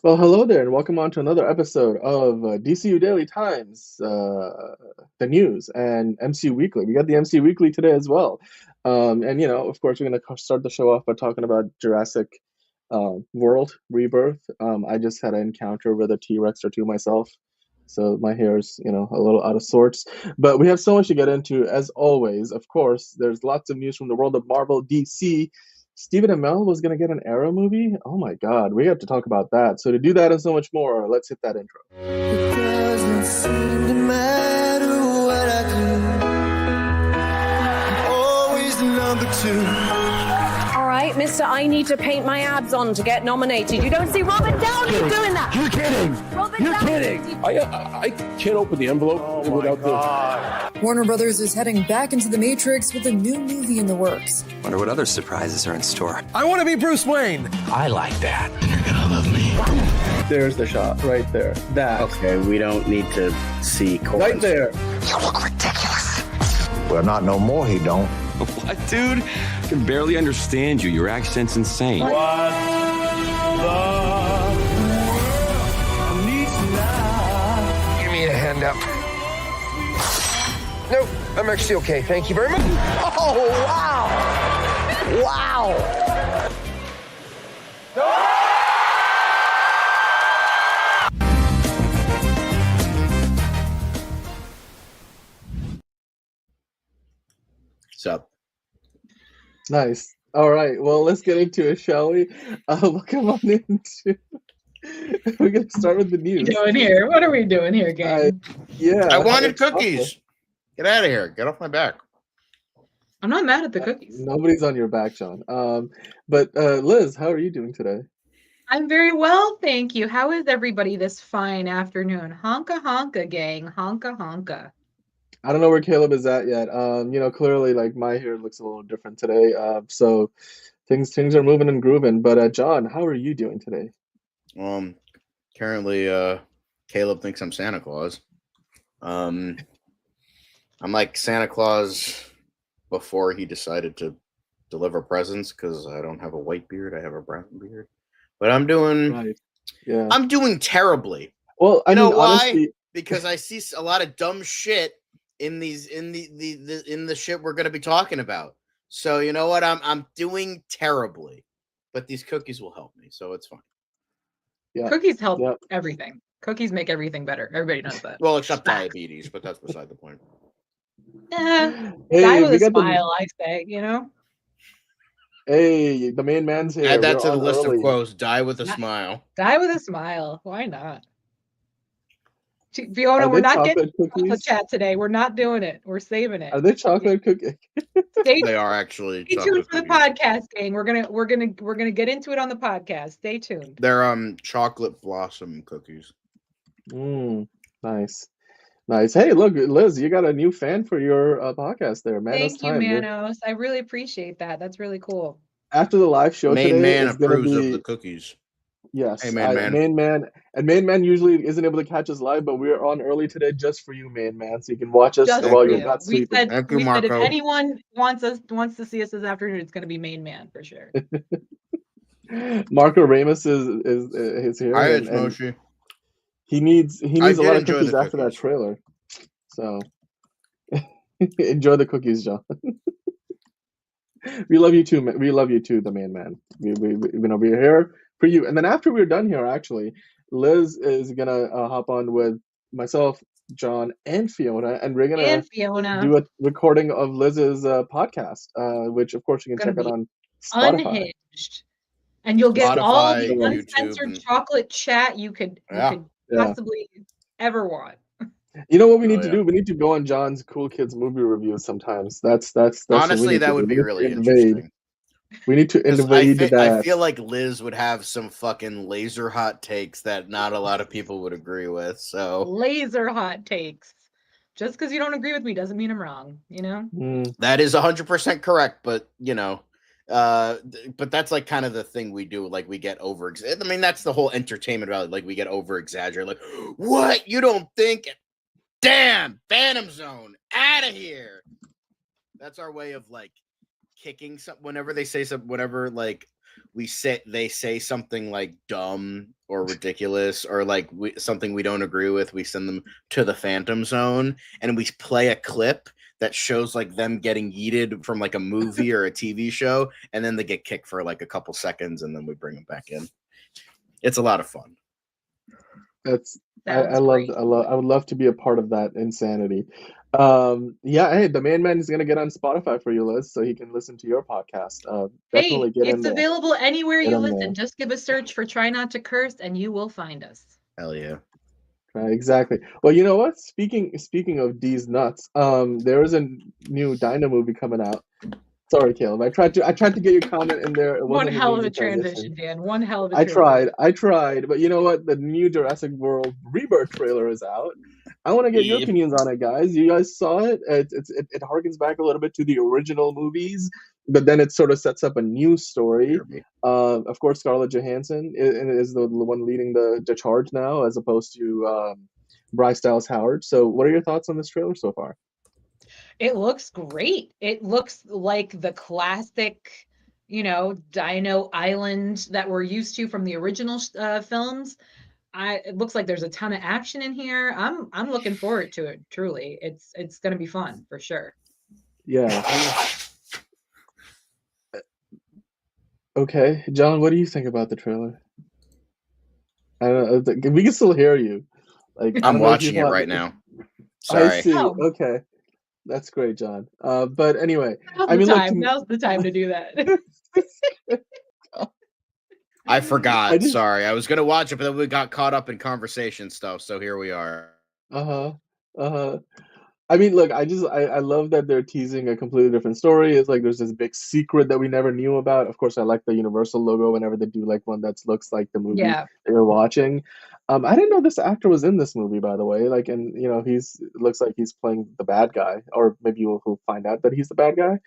Well, hello there, and welcome on to another episode of DCU Daily Times, the news, and MCU Weekly. We got the MCU Weekly today as well. And, of course, we're going to start the show off by talking about Jurassic World Rebirth. I just had an encounter with a T-Rex or two myself, so my hair is, a little out of sorts. But we have so much to get into, as always. Of course, there's lots of news from the world of Marvel, DC. Stephen Amell was going to get an Arrow movie. Oh my God, we have to talk about that. So to do that and so much more, let's hit that intro. It doesn't seem to matter what I do. I'm always the number two. All right, mister, I need to paint my abs on to get nominated. You don't see Robert Downey doing that. You're kidding. You're kidding. I can't open the envelope without the... Warner Brothers is heading back into the Matrix with a new movie in the works. Wonder what other surprises are in store. I want to be Bruce Wayne. I like that. You're gonna love me. There's the shot right there. That. Okay, we don't need to see chords. Right there. You look ridiculous. Well, not no more, he don't. What, dude? I can barely understand you. Your accent's insane. What Give me a hand up. Nope, I'm actually okay. Thank you very much. Oh, wow! Wow! What's up? Nice. All right. Well, let's get into it, shall we? We'll come on into. We're gonna start with the news. What are we doing here, gang? I wanted cookies. Get out of here. Get off my back. I'm not mad at the cookies. Nobody's on your back, John. But Liz, how are you doing today? I'm very well, thank you. How is everybody this fine afternoon? Honka honka, gang. Honka honka. I don't know where Caleb is at yet. Clearly, like my hair looks a little different today. So things are moving and grooving. But John, how are you doing today? Currently, Caleb thinks I'm Santa Claus. I'm like Santa Claus before he decided to deliver presents because I don't have a white beard. I have a brown beard. But I'm doing, Right. Yeah. I'm doing terribly. Well, I You know mean, why? honestly, Because I see a lot of dumb shit in the shit we're gonna be talking about. So you know what? I'm doing terribly, but these cookies will help me, so it's fine. yeah. Cookies help Yeah. everything. Cookies make everything better. Everybody knows that. Well, except diabetes, but that's beside the point. Die Hey, with we a got the smile, I say, hey, the main man's here. Add that We're to the on list early. of quotes. Die with a smile. Die with a smile. Why not? Fiona, Are we're they not getting chocolate chocolate cookies? chat today. We're not doing it. We're saving it. Are they chocolate cookies? Stay They are actually Stay tuned chocolate for the cookies. podcast, gang. We're gonna get into it on the podcast. Stay tuned. They're chocolate blossom cookies. Nice. Nice. Hey, look, Liz, you got a new fan for your podcast there. Man, Thank that's you, time. Manos. I really appreciate that. That's really cool. After the live show Main today, man it's gonna approves of be the cookies. yes. Hey, main man. Main man usually isn't able to catch us live, but we're on early today just for you, main man, so you can watch us Just while for you're you. not We sleeping. said, Thank you, we said if Marco. anyone wants to see us this afternoon, it's gonna be main man for sure. Marco Ramos is here, Hi, it's and Moshi. he needs a did lot of enjoy cookies the after that cookies. trailer. So enjoy the cookies, John. We love you too. We love you too, the main man. We're here for you. And then after we're done here, actually, Liz is gonna hop on with myself, John, and Fiona, and we're gonna And Fiona, do a recording of Liz's podcast, which of course you can gonna check out be on Spotify. unhinged, and you'll get all Spotify, the YouTube, uncensored and- chocolate chat you could Yeah. possibly ever want. You know what we need Oh, to yeah. do? We need to go on John's Cool Kids movie reviews sometimes. That's what we Honestly, need that to would do. be We need to really invade. interesting. We need to 'Cause invade that. I feel like Liz would have some fucking laser hot takes that not a lot of people would agree with. So Laser hot takes. Just because you don't agree with me doesn't mean I'm wrong. that is 100% correct. But but that's like kind of the thing we do. Like we get over. I mean, that's the whole entertainment value. Like we get over exaggerate. Like, what? You don't think? Damn, Phantom Zone, out of here. That's our way of like kicking some. Whenever they say something, whenever like they say something like dumb or ridiculous or like something we don't agree with, we send them to the Phantom Zone and we play a clip that shows like them getting yeeted from like a movie or a TV show, and then they get kicked for like a couple seconds and then we bring them back in. It's a lot of fun. I would love to be a part of that insanity. Yeah, hey, the man is gonna get on Spotify for you, Liz, so he can listen to your podcast. Definitely get in it's there. available anywhere Get you in listen. there. Just give a search for Try Not to Curse and you will find us. Hell yeah. Exactly. Well, you know what? Speaking of D's nuts, there is a new Dino movie coming out. Sorry, Caleb. I tried to get your comment in there. It One wasn't an hell of easy a transition, Dan. One hell of a I transition. tried, but you know what? The new Jurassic World Rebirth trailer is out. I want to get your Yep. opinions on it, guys. You guys saw it? It harkens back a little bit to the original movies, but then it sort of sets up a new story. Of course, Scarlett Johansson is the one leading the charge now, as opposed to Bryce Dallas Howard. So, what are your thoughts on this trailer so far? It looks great. It looks like the classic, Dino Island that we're used to from the original films. It looks like there's a ton of action in here. I'm looking forward to it. Truly, it's going to be fun for sure. Yeah. Okay, John, what do you think about the trailer? I don't know. We can still hear you. Like I'm watching it right now. Sorry. I see. Okay. That's great, John. But anyway, Now's the time to do that. I forgot. Sorry. I was going to watch it, but then we got caught up in conversation stuff. So here we are. I mean, look, I love that they're teasing a completely different story. It's like there's this big secret that we never knew about. Of course, I like the Universal logo whenever they do like one that looks like the movie that you're watching. I didn't know this actor was in this movie, by the way. Like, and looks like he's playing the bad guy, or maybe we'll find out that he's the bad guy.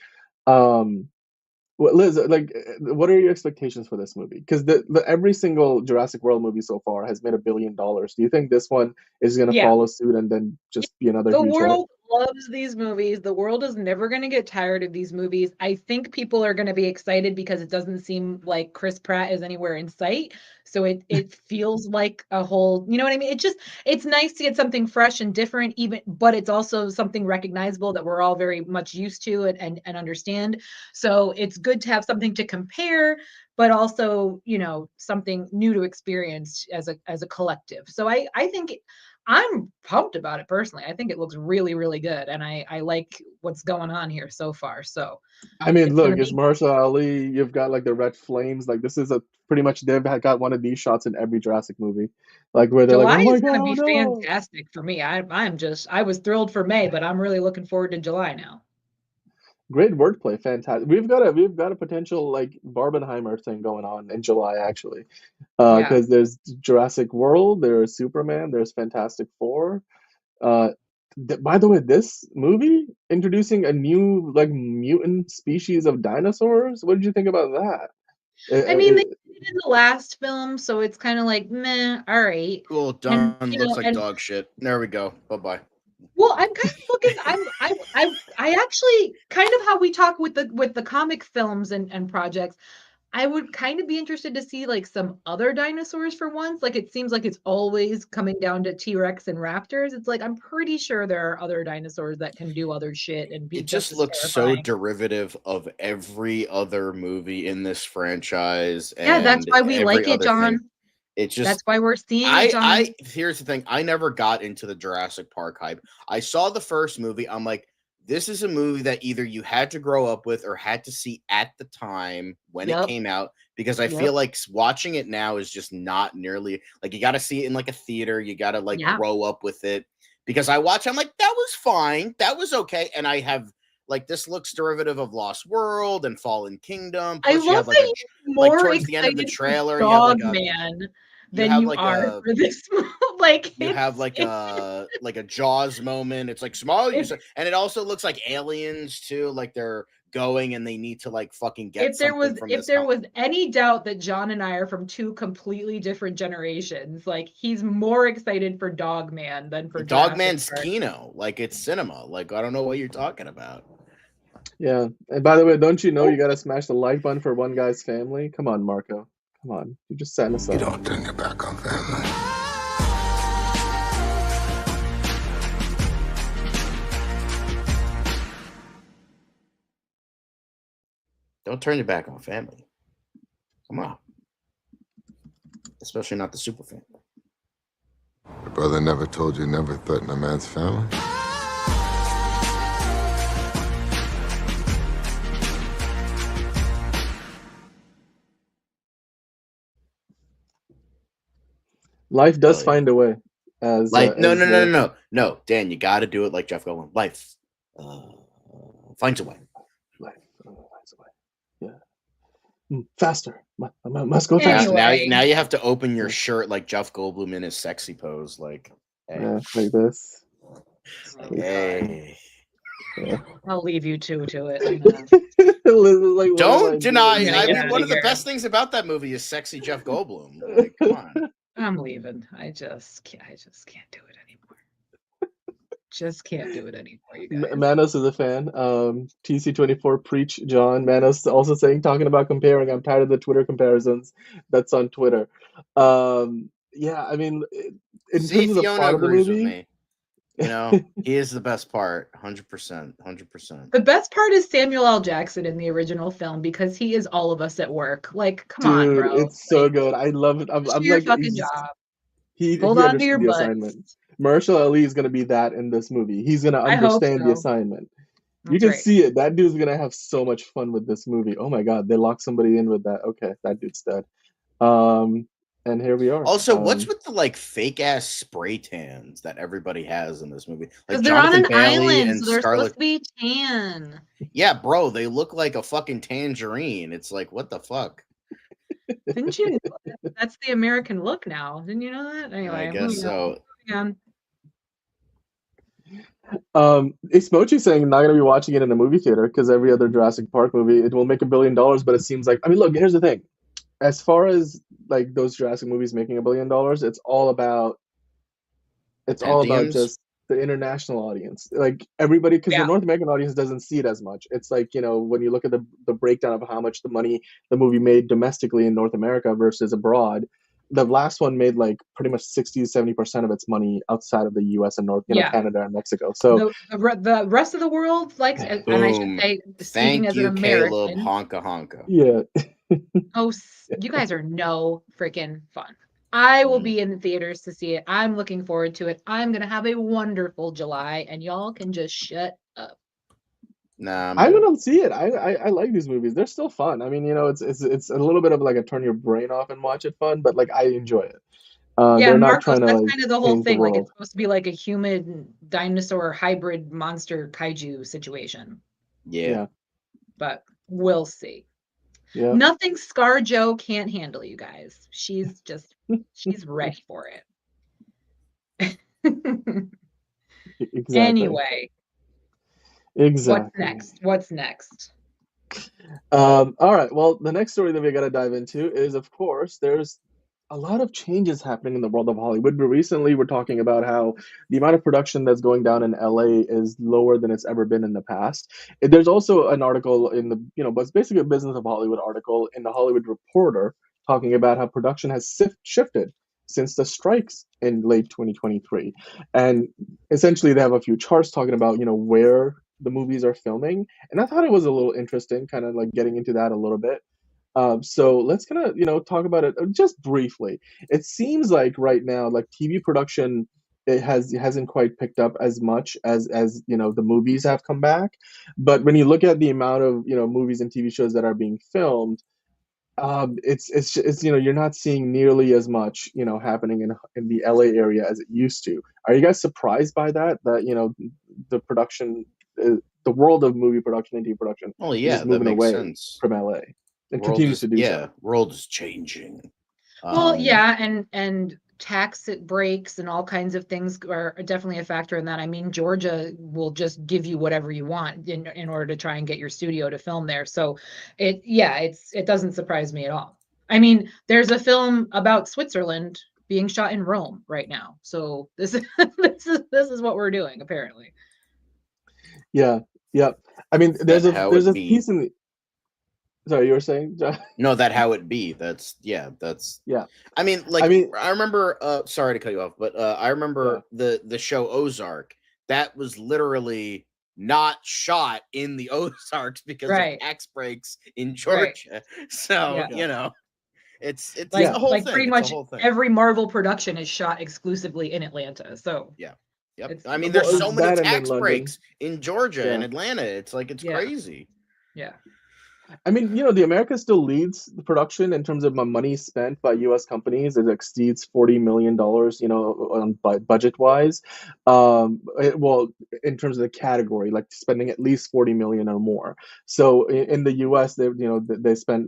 Liz, like, what are your expectations for this movie? Because every single Jurassic World movie so far has made $1 billion. Do you think this one is going to follow suit and then just be another The huge hit? world loves these movies. The world is never going to get tired of these movies. I think people are going to be excited because it doesn't seem like Chris Pratt is anywhere in sight. So it feels like a whole, you know what I mean? It's nice to get something fresh and different, but it's also something recognizable that we're all very much used to and understand. So it's good to have something to compare, but also, something new to experience as a collective. So I think I'm pumped about it personally. I think it looks really, really good. And I like what's going on here so far. So I mean, look, it's Mahershala Ali. You've got like the red flames. Like this is pretty much they've got one of these shots in every Jurassic movie. Like where they're July like, oh my is going God, to be fantastic for me. I was thrilled for May, but I'm really looking forward to July now. Great wordplay, fantastic. We've got a potential like Barbenheimer thing going on in July actually, because there's Jurassic World, there's Superman, there's Fantastic Four. By the way, this movie introducing a new like mutant species of dinosaurs. What did you think about that? I mean, they did it in the last film, so it's kind of like meh. All right, cool, done. Looks like dog shit. There we go. Bye bye. Well, I'm kind of looking. I actually kind of how we talk with the comic films and projects. I would kind of be interested to see like some other dinosaurs for once. Like it seems like it's always coming down to T-Rex and raptors. It's like I'm pretty sure there are other dinosaurs that can do other shit and be. It just looks terrifying. So derivative of every other movie in this franchise. Yeah, that's why we like it, John. It's just that's why we're seeing it, John. Here's the thing. I never got into the Jurassic Park hype. I saw the first movie. I'm like, this is a movie that either you had to grow up with or had to see at the time when it came out, because I feel like watching it now is just not nearly like you got to see it in like a theater. You got to like grow up with it, because I'm like, that was fine. That was okay. And I have like, this looks derivative of Lost World and Fallen Kingdom. Plus I love that you're more towards the end of the trailer, Dog Man than you are for this. Like you have like a Jaws moment. It's like small, and it also looks like aliens too. Like they're going and they need to like fucking get. If there was any doubt that John and I are from two completely different generations, like he's more excited for Dog Man than for Dog Man's Kino. Like it's cinema. Like I don't know what you're talking about. Yeah. And by the way, don't you know you gotta smash the like button for One Guy's Family? Come on, Marco. Come on. You're just setting us up. You don't turn your back on family. Don't turn your back on family. Come on. Especially not the super family. Your brother never told you never threaten a man's family? Life does find a way. As no, Dan, you got to do it like Jeff Goldblum. Life finds a way. Life finds a way. Yeah. Faster. Must go faster. Now you have to open your shirt like Jeff Goldblum in his sexy pose, like, hey. Yeah, like this. Hey. Yeah. I'll leave you two to it. Like, don't deny. I mean, one of the best things about that movie is sexy Jeff Goldblum. Like, come on. I'm leaving. I just can't do it anymore. Just can't do it anymore, you guys. Manos is a fan. TC24 preach John. Manos also talking about comparing. I'm tired of the Twitter comparisons. That's on Twitter. Yeah, I mean, in terms of the plot of the movie, with me. You know, he is the best part. 100%. The best part is Samuel L. Jackson in the original film because he is all of us at work. Like, come on, bro. It's so good. I love it. I'm your like, fucking job. Hold on to your butts. Assignment. Marshall Ali is going to be that in this movie. He's going to understand the assignment. You can see it. That dude's going to have so much fun with this movie. Oh my God, they locked somebody in with that. Okay, that dude's dead. And here we are. Also, what's with the like fake ass spray tans that everybody has in this movie? Like they're on an island, so they're supposed to be tan. Yeah, bro, they look like a fucking tangerine. It's like, what the fuck? Didn't you? That's the American look now. Didn't you know that? Anyway, I guess so. Yeah. It's Mochi saying not gonna be watching it in a movie theater because every other Jurassic Park movie it will make $1 billion, but it seems like look, here's the thing. As far as like those Jurassic movies making $1 billion, it's all about just the international audience, like everybody, because the North American audience doesn't see it as much. It's like, you know, when you look at the breakdown of how much the money the movie made domestically in North America versus abroad, the last one made like pretty much 60-70% of its money outside of the U.S. and Canada and Mexico. So the rest of the world likes, and I should say, speaking as an American, Caleb, honka. Yeah. Oh, you guys are no freaking fun. I will be in the theaters to see it. I'm looking forward to it. I'm gonna have a wonderful July, and y'all can just shut up. Nah, I'm gonna see it. I like these movies. They're still fun. I mean, you know, it's a little bit of like a turn your brain off and watch it fun, but like I enjoy it. Yeah, Marcos, that's kind of the whole thing. Like it's supposed to be like a human dinosaur hybrid monster kaiju situation. Yeah. But we'll see. Yeah. Nothing ScarJo can't handle, you guys. She's ready for it. Exactly. Anyway. Exactly. What's next? All right. Well, the next story that we got to dive into is, of course, there's a lot of changes happening in the world of Hollywood. But recently, we're talking about how the amount of production that's going down in LA is lower than it's ever been in the past. There's also an article in the, but it's basically a Business of Hollywood article in the Hollywood Reporter talking about how production has shifted since the strikes in late 2023. And essentially, they have a few charts talking about, where the movies are filming. And I thought it was a little interesting, kind of like getting into that a little bit. So let's kind of, talk about it just briefly. It seems like right now, like TV production, it hasn't quite picked up as much as the movies have come back. But when you look at the amount of movies and TV shows that are being filmed, it's you're not seeing nearly as much happening in the LA area as it used to. Are you guys surprised by that? That the production, the world of movie production and TV production, is moving away from LA. And continues to do so. World is changing. Well, and tax breaks and all kinds of things are definitely a factor in that. I mean, Georgia will just give you whatever you want in order to try and get your studio to film there. So it doesn't surprise me at all. I mean, there's a film about Switzerland being shot in Rome right now. So this is what we're doing apparently. Yeah. Yep. I mean, That how there's it a be. piece in the. Sorry, you were saying, John? No, that how it be. That's yeah. That's Yeah. I mean, I like mean, I remember. Sorry to cut you off, but I yeah. remember the show Ozark. That was literally not shot in the Ozarks because of Right. tax breaks in Right. Georgia. So Yeah. you know, it's Like a whole like thing. pretty It's a much whole thing. every Marvel production is shot exclusively in Atlanta. So Yeah. Yep. it's I mean, Well, there's so it's many that and in tax London. breaks in Georgia and Yeah. Atlanta. It's like it's yeah. crazy. Yeah. I mean, the America still leads the production in terms of money spent by U.S. companies. It exceeds $40 million, on budget wise. Well, in terms of the category, like spending at least 40 million or more. So in the U.S., they spent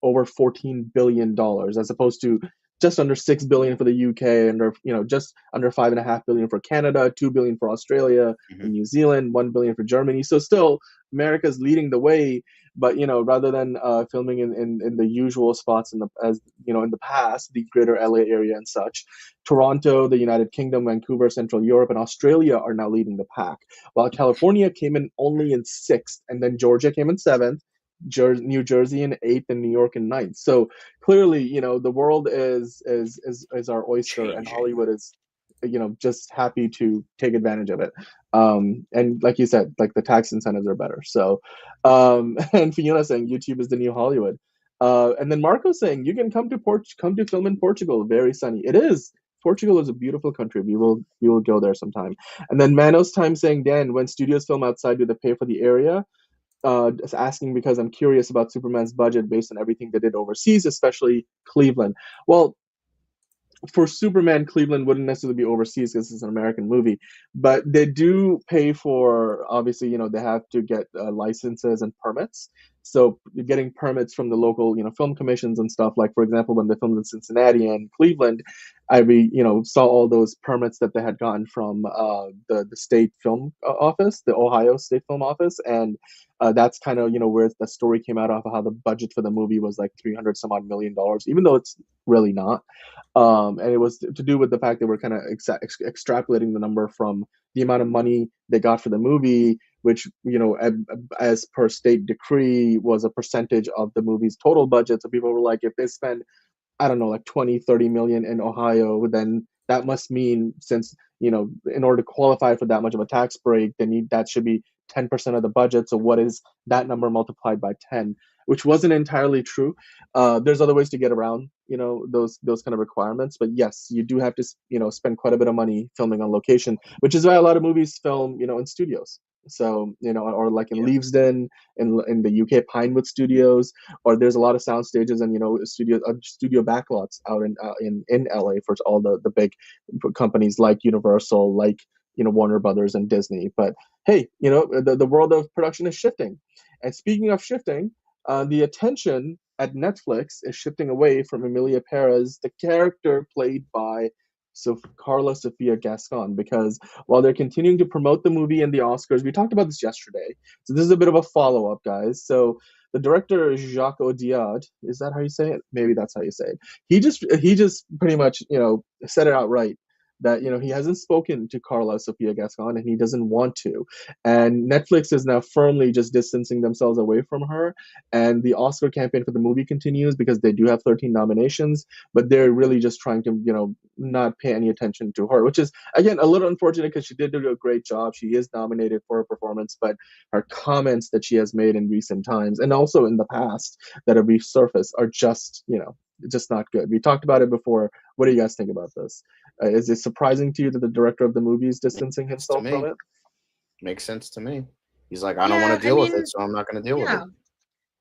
over $14 billion as opposed to just under 6 billion for the UK, and just under 5.5 billion for Canada, 2 billion for Australia and New Zealand, 1 billion for Germany. So still, America's leading the way. But rather than filming in the usual spots in the past, the greater LA area and such, Toronto, the United Kingdom, Vancouver, Central Europe, and Australia are now leading the pack. While California came in only in 6th, and then Georgia came in 7th, New Jersey in 8th, and New York in 9th. So clearly, the world is our oyster, and Hollywood is just happy to take advantage of it. And like you said, like the tax incentives are better. So and Fiona saying YouTube is the new Hollywood. And then Marco saying you can come to film in Portugal. Very sunny. It is. Portugal is a beautiful country. We will go there sometime. And then Manos Time saying, Dan, when studios film outside, do they pay for the area? Just asking because I'm curious about Superman's budget based on everything they did overseas, especially Cleveland. Well, for Superman, Cleveland wouldn't necessarily be overseas because it's an American movie, but they do pay for, obviously, they have to get licenses and permits. So you're getting permits from the local, film commissions and stuff. Like, for example, when they filmed in Cincinnati and Cleveland, saw all those permits that they had gotten from the state film office, the Ohio State Film Office. And that's kind of, where the story came out of how the budget for the movie was like 300 some odd million dollars, even though it's really not. And it was to do with the fact that we're kind of extrapolating the number from the amount of money they got for the movie, which, as per state decree, was a percentage of the movie's total budget. So people were like, if they spend, I don't know, like 20, 30 million in Ohio, then that must mean, since, in order to qualify for that much of a tax break, that should be 10% of the budget. So what is that number multiplied by 10? Which wasn't entirely true. There's other ways to get around, those kind of requirements. But yes, you do have to, spend quite a bit of money filming on location, which is why a lot of movies film, in studios. So, or like in Leavesden, in the UK, Pinewood Studios, or there's a lot of sound stages and, studio backlots out in LA for all the big companies like Universal, like, Warner Brothers and Disney. But hey, the world of production is shifting. And speaking of shifting, the attention at Netflix is shifting away from Emilia Perez, the character played by Carla Sofia Gascon, because while they're continuing to promote the movie and the Oscars, we talked about this yesterday. So this is a bit of a follow-up, guys. So the director, Jacques Audiard, is that how you say it? Maybe that's how you say it. He just pretty much, said it outright that, he hasn't spoken to Carla Sofia Gascon and he doesn't want to. And Netflix is now firmly just distancing themselves away from her. And the Oscar campaign for the movie continues because they do have 13 nominations, but they're really just trying to, not pay any attention to her, which is, again, a little unfortunate because she did do a great job. She is nominated for her performance, but her comments that she has made in recent times and also in the past that have resurfaced are just, just not good. We talked about it before. What do you guys think about this? Is it surprising to you that the director of the movie is distancing himself from it? Makes sense to me. He's like, I don't want to deal with it, so I'm not going to deal with it.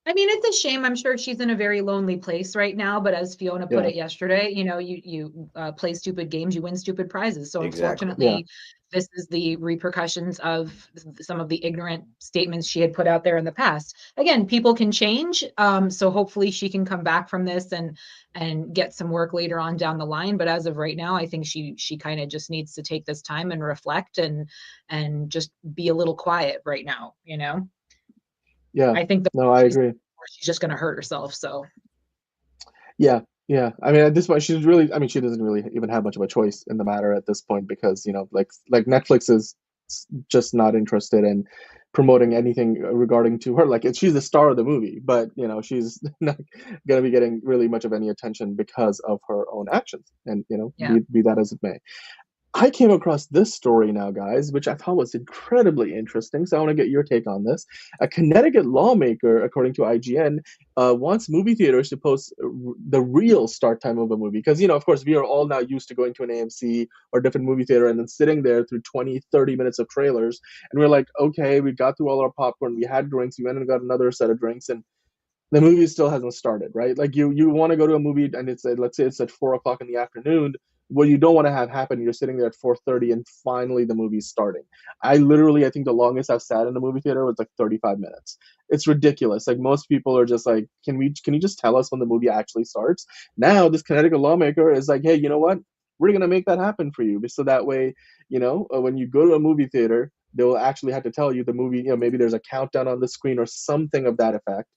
I mean, it's a shame. I'm sure she's in a very lonely place right now. But as Fiona put it yesterday, you play stupid games, you win stupid prizes. So unfortunately, this is the repercussions of some of the ignorant statements she had put out there in the past. Again, people can change. So hopefully she can come back from this and get some work later on down the line. But as of right now, I think she kind of just needs to take this time and reflect and just be a little quiet right now, Yeah, I think I agree. She's just going to hurt herself. So, yeah. I mean, at this point, she doesn't really even have much of a choice in the matter at this point because, like Netflix is just not interested in promoting anything regarding to her. Like, she's the star of the movie, but you know, she's not going to be getting really much of any attention because of her own actions. And you know, Yeah. be that as it may. I came across this story now, guys, which I thought was incredibly interesting. So I want to get your take on this. A Connecticut lawmaker, according to IGN, wants movie theaters to post the real start time of a movie. Because, you know, of course, we are all now used to going to an AMC or different movie theater and then sitting there through 20, 30 minutes of trailers. And we're like, okay, we got through all our popcorn, we had drinks, we went and got another set of drinks, and the movie still hasn't started, right? Like you want to go to a movie and it's let's say it's at 4 o'clock in the afternoon. What you don't want to have happen, you're sitting there at 4:30 and finally the movie's starting. I think the longest I've sat in a movie theater was like 35 minutes. It's ridiculous. Like most people are just like, can you just tell us when the movie actually starts? Now this Connecticut lawmaker is like, hey, you know what? We're gonna make that happen for you, so that way, you know, when you go to a movie theater, they will actually have to tell you the movie. You know, maybe there's a countdown on the screen or something of that effect.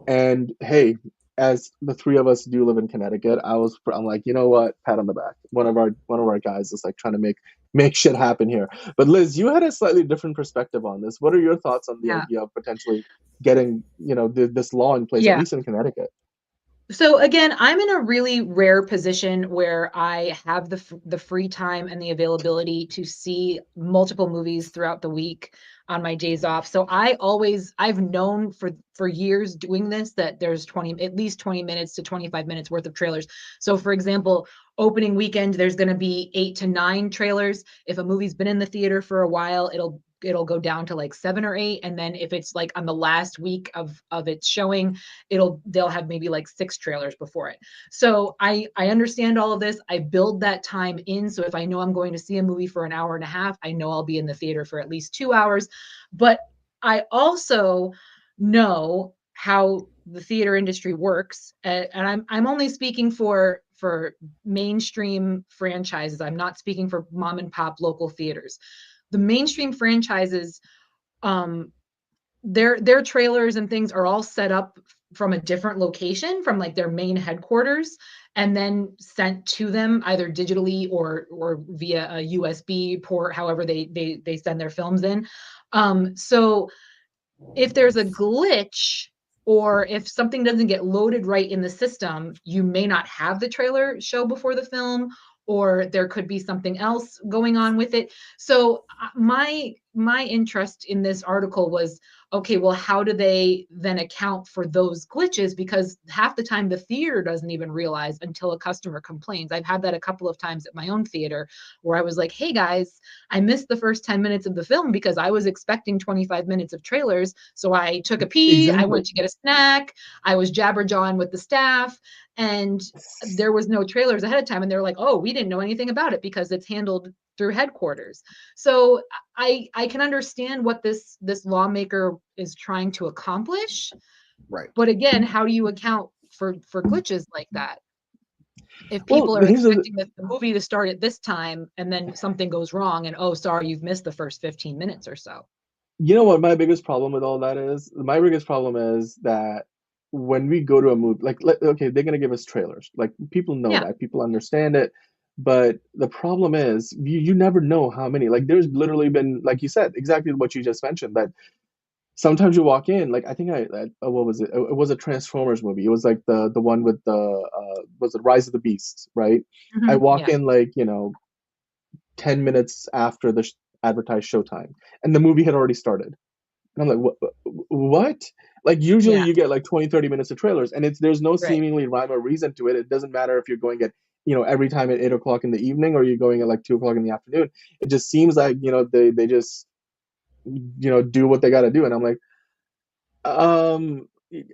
And hey, as the three of us do live in Connecticut, I'm like, you know what? Pat on the back. One of our guys is like trying to make shit happen here. But Liz, you had a slightly different perspective on this. What are your thoughts on the idea of potentially getting, you know, this law in place, at least in Connecticut? So again, I'm in a really rare position where I have the free time and the availability to see multiple movies throughout the week on my days off. So I've known for years doing this that there's at least 20 minutes to 25 minutes worth of trailers. So for example, opening weekend, there's going to be 8 to 9 trailers. If a movie's been in the theater for a while, it'll go down to like 7 or 8, and then if it's like on the last week of its showing, they'll have maybe like 6 trailers before it. So I understand all of this. I build that time in, so if I know I'm going to see a movie for an hour and a half, I know I'll be in the theater for at least 2 hours. But I also know how the theater industry works, and I'm only speaking for mainstream franchises. I'm not speaking for mom and pop local theaters. The mainstream franchises, their trailers and things are all set up from a different location, from like their main headquarters, and then sent to them either digitally or via a USB port, however they send their films in. So if there's a glitch, or if something doesn't get loaded right in the system, you may not have the trailer show before the film, or there could be something else going on with it. So my interest in this article was, okay, well, how do they then account for those glitches? Because half the time the theater doesn't even realize until a customer complains. I've had that a couple of times at my own theater where I was like, hey guys, I missed the first 10 minutes of the film because I was expecting 25 minutes of trailers. So I took a pee, I went to get a snack, I was jabber-jawing with the staff, and there was no trailers ahead of time. And they were like, oh, we didn't know anything about it because it's handled through headquarters. So I can understand what this lawmaker is trying to accomplish. Right. But again, how do you account for glitches like that? If people are expecting the movie to start at this time and then something goes wrong and, oh, sorry, you've missed the first 15 minutes or so. You know what my biggest problem with all that is? My biggest problem is that when we go to a movie, okay, they're going to give us trailers. Like, people know that. People understand it. But the problem is, you never know how many. Like, there's literally been, like you said, exactly what you just mentioned, that sometimes you walk in, like, I think what was it? It was a Transformers movie. It was like the one with was it Rise of the Beasts, right? Mm-hmm, I walk in, like, you know, 10 minutes after the advertised showtime, and the movie had already started. And I'm like, what? Like, usually you get like 20, 30 minutes of trailers, and there's no seemingly rhyme or reason to it. It doesn't matter if you're going at, you know, every time at 8 o'clock in the evening or you're going at like 2 o'clock in the afternoon. It just seems like, you know, they just, you know, do what they got to do. And I'm like,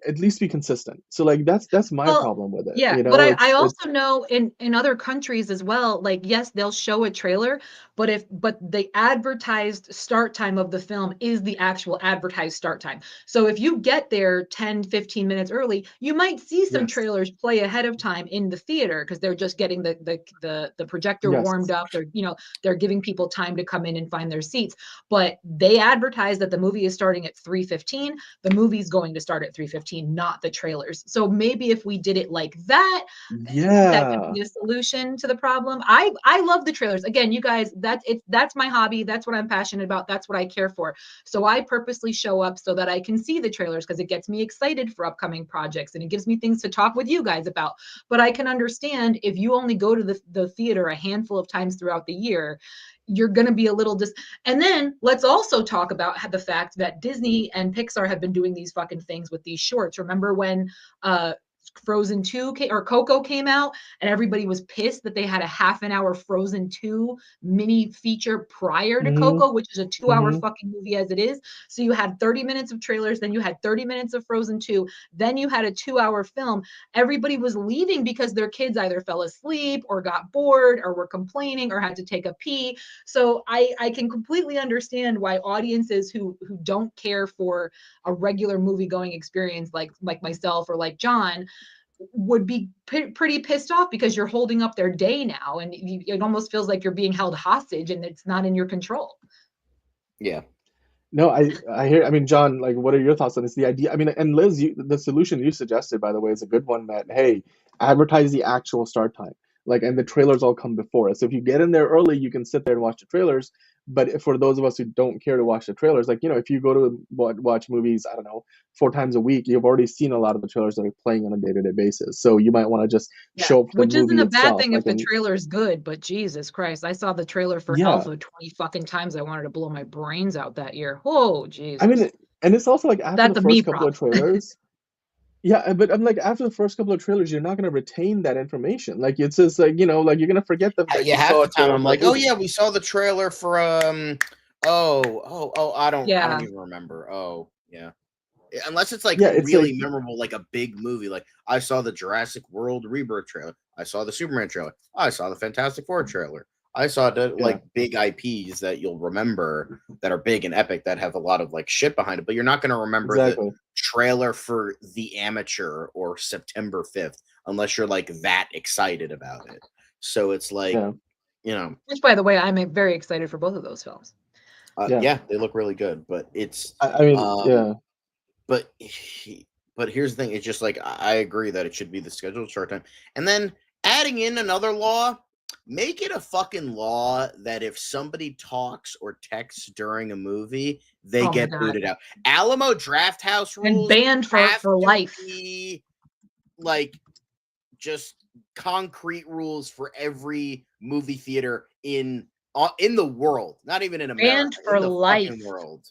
at least be consistent. So like that's my problem with it. Yeah, you know, but I also know in other countries as well, like, yes, they'll show a trailer, but the advertised start time of the film is the actual advertised start time. So if you get there 10, 15 minutes early, you might see some trailers play ahead of time in the theater because they're just getting the projector warmed up. They're giving people time to come in and find their seats. But they advertise that the movie is starting at 3:15. The movie's going to start at 3:15. 315, not the trailers. So maybe if we did it like that, that could Yeah. be a solution to the problem. I love the trailers. Again, you guys, that's my hobby. That's what I'm passionate about. That's what I care for. So I purposely show up so that I can see the trailers because it gets me excited for upcoming projects and it gives me things to talk with you guys about. But I can understand if you only go to the theater a handful of times throughout the year, you're going to be a little and then let's also talk about the fact that Disney and Pixar have been doing these fucking things with these shorts. Remember when Frozen 2 or Coco came out and everybody was pissed that they had a half an hour Frozen 2 mini feature prior to Coco, which is a 2-hour fucking movie as it is. So you had 30 minutes of trailers, then you had 30 minutes of Frozen 2, then you had a 2-hour film. Everybody was leaving because their kids either fell asleep or got bored or were complaining or had to take a pee. So I can completely understand why audiences who don't care for a regular movie going experience like myself or like John would be pretty pissed off because you're holding up their day now and it almost feels like you're being held hostage and it's not in your control. Yeah. No, I hear. I mean, John, like, what are your thoughts on this? The idea. I mean, and Liz, the solution you suggested, by the way, is a good one. That hey, advertise the actual start time, like, and the trailers all come before us. So if you get in there early, you can sit there and watch the trailers. But for those of us who don't care to watch the trailers, like, if you go to watch movies, I don't know, 4 times a week, you've already seen a lot of the trailers that are playing on a day-to-day basis. So you might want to just show up for the which isn't movie a bad itself, thing like, if the trailer's good, but Jesus Christ, I saw the trailer for yeah. Alpha 20 fucking times. I wanted to blow my brains out that year. Oh, Jesus. I mean, and it's also like after That's the a me first couple of problem. trailers. Yeah, but I'm like, after the first couple of trailers, you're not going to retain that information. Like, it's just like, like, you're going to forget that Yeah, you half saw the a time trailer I'm for a like, oh movie. yeah, we saw the trailer for I don't even remember. Oh yeah. Unless it's like Yeah, it's really like, memorable, like a big movie. Like I saw the Jurassic World Rebirth trailer. I saw the Superman trailer. I saw the Fantastic Four trailer. I saw the yeah, like big IPs that you'll remember that are big and epic that have a lot of like shit behind it, but you're not going to remember the exactly. trailer for The Amateur or September 5th unless you're like that excited about it. So it's like, Yeah, Which, by the way, I'm very excited for both of those films. yeah. yeah, they look really good, but it's I mean, yeah. but here's the thing, it's just like I agree that it should be the scheduled start time. And then adding in another law, make it a fucking law that if somebody talks or texts during a movie, they get booted out. Alamo Drafthouse rules and banned for life. Be like just concrete rules for every movie theater in the world, not even in America, banned for in the life. fucking world.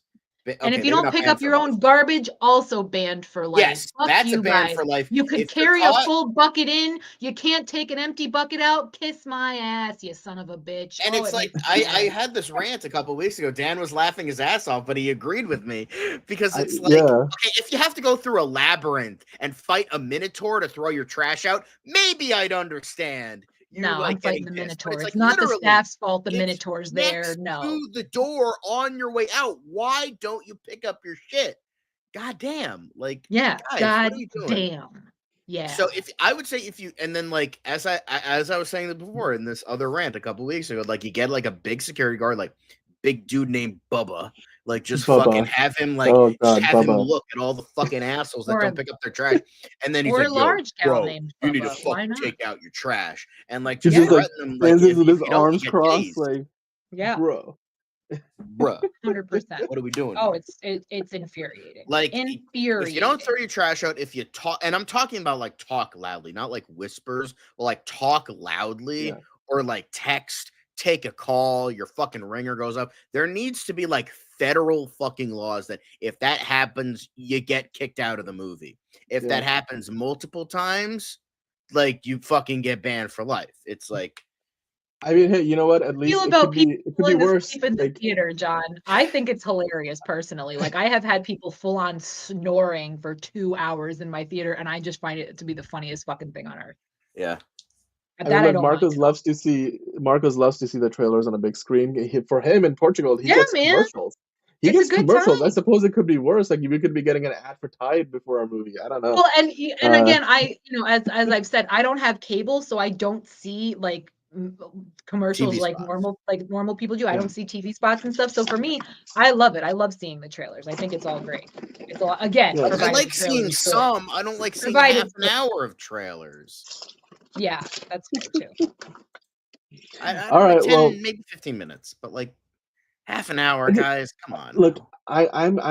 And if you don't pick up your own garbage, also banned for life. Yes, Fuck that's you a ban guys. for life. You could carry a full bucket in. You can't take an empty bucket out. Kiss my ass, you son of a bitch. And it's like I had this rant a couple weeks ago. Dan was laughing his ass off, but he agreed with me because it's like, okay, if you have to go through a labyrinth and fight a minotaur to throw your trash out, maybe I'd understand. No, I'm fighting the Minotaur. It's not the staff's fault. The Minotaur's there. No. To the door on your way out. Why don't you pick up your shit? God damn. Like, yeah. Guys, God what are you doing? damn. Yeah. So I would say and then like as I was saying before in this other rant a couple weeks ago, like you get like a big security guard, like big dude named Bubba. Like just fucking have him like him look at all the fucking assholes that don't pick up their trash, and then he's like, large bro, named you need to Bubba. fucking take out your trash, and like just Just like threaten them like stands if with you his don't, arms you get crossed, tased. like, Yeah. Bruh, 100%. what are we doing? Oh, it's infuriating. Like infuriating. If you don't throw your trash out, if you talk, and I'm talking about like talk loudly, not like whispers, but like talk loudly or like text, take a call, your fucking ringer goes up. There needs to be like federal fucking laws that if that happens, you get kicked out of the movie. If that happens multiple times, like you fucking get banned for life. It's like, I mean, hey, you know what? At least it could be worse. In the theater, John. I think it's hilarious personally. Like I have had people full on snoring for 2 hours in my theater, and I just find it to be the funniest fucking thing on earth. Yeah. Marcos loves to see the trailers on a big screen. For him in Portugal, he gets commercials. He gets commercials. Time. I suppose it could be worse. Like we could be getting an ad for Tide before our movie. I don't know. Well, and again, as I've said, I don't have cable, so I don't see like commercials TV like spots. normal people do. I don't see TV spots and stuff. So for me, I love it. I love seeing the trailers. I think it's all great. It's all, again, Yeah. I provided like the seeing trailers are good. some. I don't like seeing Provided half an hour of trailers. Yeah, that's fair too. I don't All know, right, 10, well- maybe 15 minutes, but like half an hour, guys. Come on. Look, I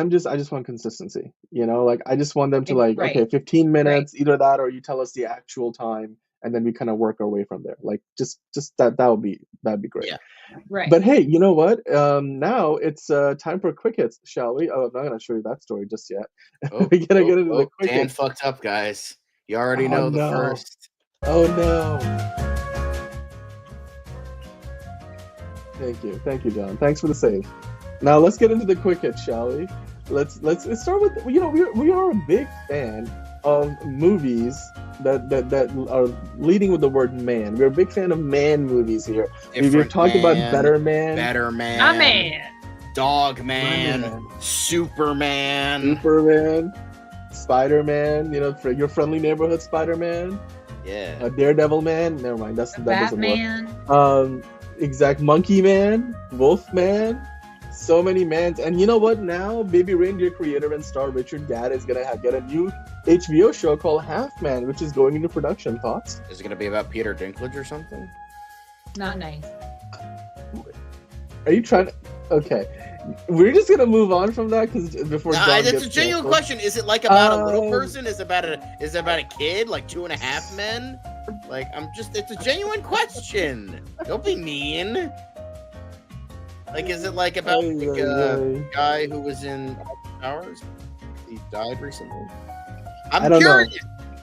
just want consistency. You know, like I just want them to like, Right. okay, 15 minutes, either that or you tell us the actual time, and then we kind of work our way from there. Like just that'd be great. Yeah. Right. But hey, you know what? Now it's time for quick hits, shall we? Oh, I'm not gonna show you that story just yet. We gotta get into the quick Dan hits. fucked up, guys. You already Oh, know the no. first. Oh no. Thank you, John. Thanks for the save. Now let's get into the quick hits, shall we? Let's start with, you know, we are a big fan of movies that are leading with the word man. We're a big fan of man movies here. We've Different talked about Man, Better Man, Better Man, My man. Dog Man, Man. Superman. Superman, Spider-Man. You know, for your friendly neighborhood Spider-Man, Yeah. Daredevil Man. Never mind, that doesn't work. Batman. Exact Monkey Man, Wolf Man, so many mans. And you know what? Now, Baby Reindeer creator and star Richard Gadd is gonna get a new HBO show called Half Man, which is going into production. Thoughts? Is it going to be about Peter Dinklage or something? Not nice. Are you trying to? Okay, we're just gonna move on from that because before John That's gets a genuine canceled. question. Is it like about a little person? Is it about a kid? Like 2.5 Men? Like it's a genuine question. Don't be mean. Like, is it like about a guy who was in Powers? He died recently. I don't know.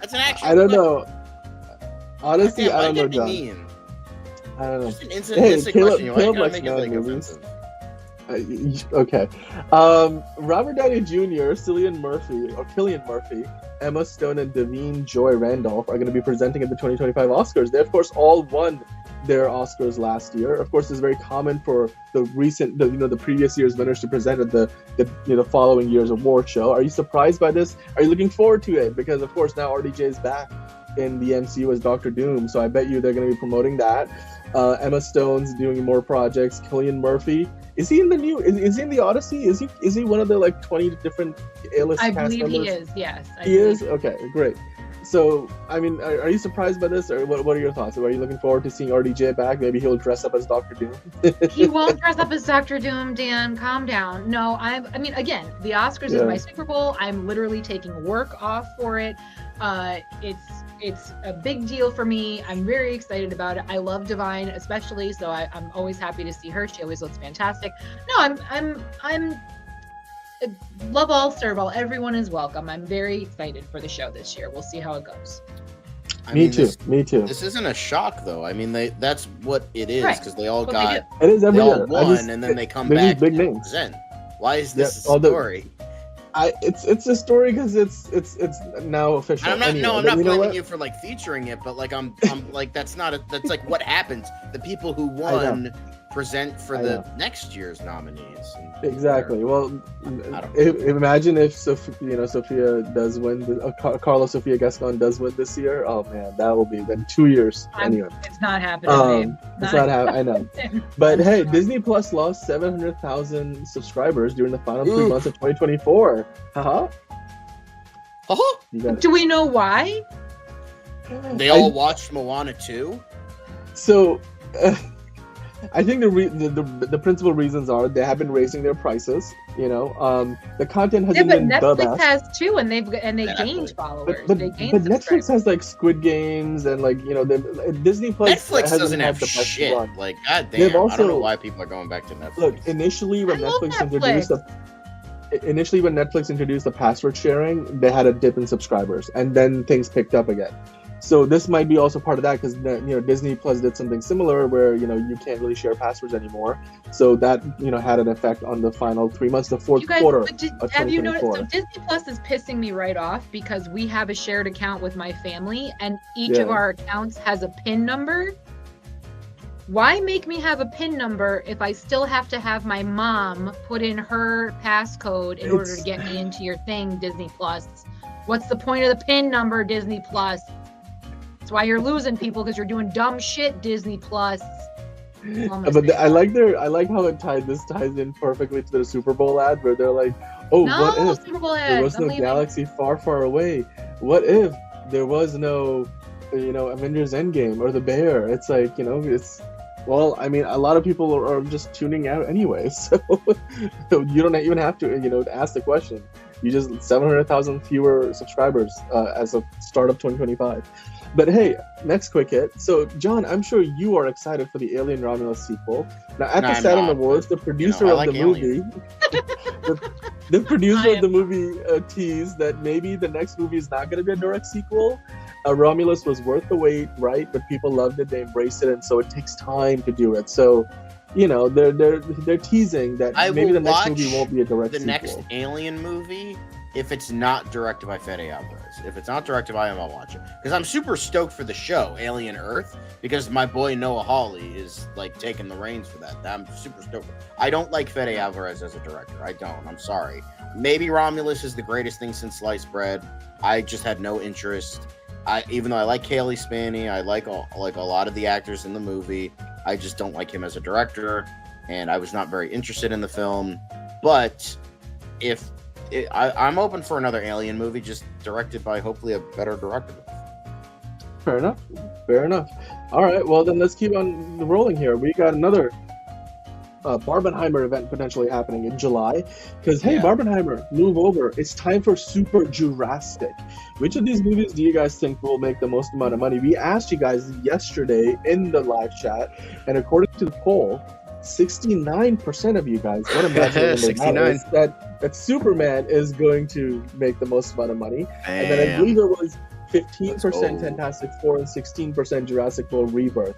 That's an actual. I don't know. Honestly, Damn, I don't why know, be John. mean? I don't know. Just an Hey, instant Caleb question. You gotta likes make it mad like movies. offensive. Okay. Robert Downey Jr., Cillian Murphy, Emma Stone, and Davine Joy Randolph are going to be presenting at the 2025 Oscars. They, of course, all won their Oscars last year. Of course, it's very common for the previous year's winners to present at the following year's award show. Are you surprised by this? Are you looking forward to it? Because, of course, now RDJ is back in the MCU as Doctor Doom, so I bet you they're going to be promoting that. Emma Stone's doing more projects. Cillian Murphy, is he in the new? Is he in the Odyssey? Is he one of the like 20 different A-list I cast believe members? he is. Yes. He is? Okay, great. So, I mean, are you surprised by this, or what are your thoughts? Are you looking forward to seeing RDJ back? Maybe he'll dress up as Doctor Doom. He won't dress up as Doctor Doom, Dan. Calm down. No, I mean, again, the Oscars is my Super Bowl. I'm literally taking work off for it. It's a big deal for me. I'm very excited about it. I love Divine, especially, so I'm always happy to see her. She always looks fantastic. No, I'm love all, serve all. Everyone is welcome. I'm very excited for the show this year. We'll see how it goes. Me too. This isn't a shock, though. I mean, that's what it is, because they all It is every they all year. won, and then they come they're back just big and names. present. Why is this a although- story? It's a story because it's now official. And I'm anyway, not but you know blaming what? you for like featuring it, but like I'm like that's like what happens. The people who won present for the next year's nominees. Exactly. Well, imagine if Sophia does win. Carla Sofia Gascon does win this year. Oh man, that will be then 2 years. Anyway, it's not happening. It's not happening. I know. But hey, Disney Plus lost 700,000 subscribers during the final 3 months of 2024. Haha. Do we know why? They all watched Moana 2. So. I think the principal reasons are they have been raising their prices. You know, the content hasn't been the best. Netflix has too, and they gained followers. But Netflix has like Squid Games and like Disney Plus. Netflix doesn't have the best shit. run. Like goddamn, I don't know why people are going back to Netflix. Look, initially when Netflix introduced the password sharing, they had a dip in subscribers, and then things picked up again. So this might be also part of that because Disney Plus did something similar where you can't really share passwords anymore. So that had an effect on the final 3 months, the fourth quarter of 2024. Have you noticed? So Disney Plus is pissing me right off because we have a shared account with my family, and each of our accounts has a PIN number. Why make me have a PIN number if I still have to have my mom put in her passcode in order to get me into your thing, Disney Plus? What's the point of the PIN number, Disney Plus? That's why you're losing people, because you're doing dumb shit, Disney Plus. But I like how this ties in perfectly to the Super Bowl ad where they're like, oh, what if Super Bowl there was no galaxy far, far away? What if there was no, Avengers Endgame or the Bear? It's like, well, I mean, a lot of people are just tuning out anyway, so you don't even have to, ask the question. You just 700,000 fewer subscribers as of start of 2025. But hey, next quick hit. So, John, I'm sure you are excited for the Alien Romulus sequel. Now, at the Saturn Awards, the producer of the movie, the producer of the movie teased that maybe the next movie is not going to be a direct sequel. Romulus was worth the wait, right? But people loved it, they embraced it, and so it takes time to do it. So, they're teasing that maybe the next movie won't be a direct sequel. The next Alien movie, if it's not directed by Fede Alvarez. If it's not directed by him, I'll watch it. Because I'm super stoked for the show, Alien Earth, because my boy Noah Hawley is, like, taking the reins for that. I'm super stoked. I don't like Fede Alvarez as a director. I don't. I'm sorry. Maybe Romulus is the greatest thing since sliced bread. I just had no interest. Even though I like Kaylee Spaney, I like a lot of the actors in the movie, I just don't like him as a director, and I was not very interested in the film. But I'm open for another Alien movie, just directed by hopefully a better director. Fair enough. All right, well then let's keep on rolling here. We got another Barbenheimer event potentially happening in July, because Barbenheimer, move over. It's time for Super Jurassic. Which of these movies do you guys think will make the most amount of money? We asked you guys yesterday in the live chat, and according to the poll, 69% of you guys, what a massive number that Superman is going to make the most amount of money. Damn. And then I believe it was 15% Fantastic Four and 16% Jurassic World Rebirth.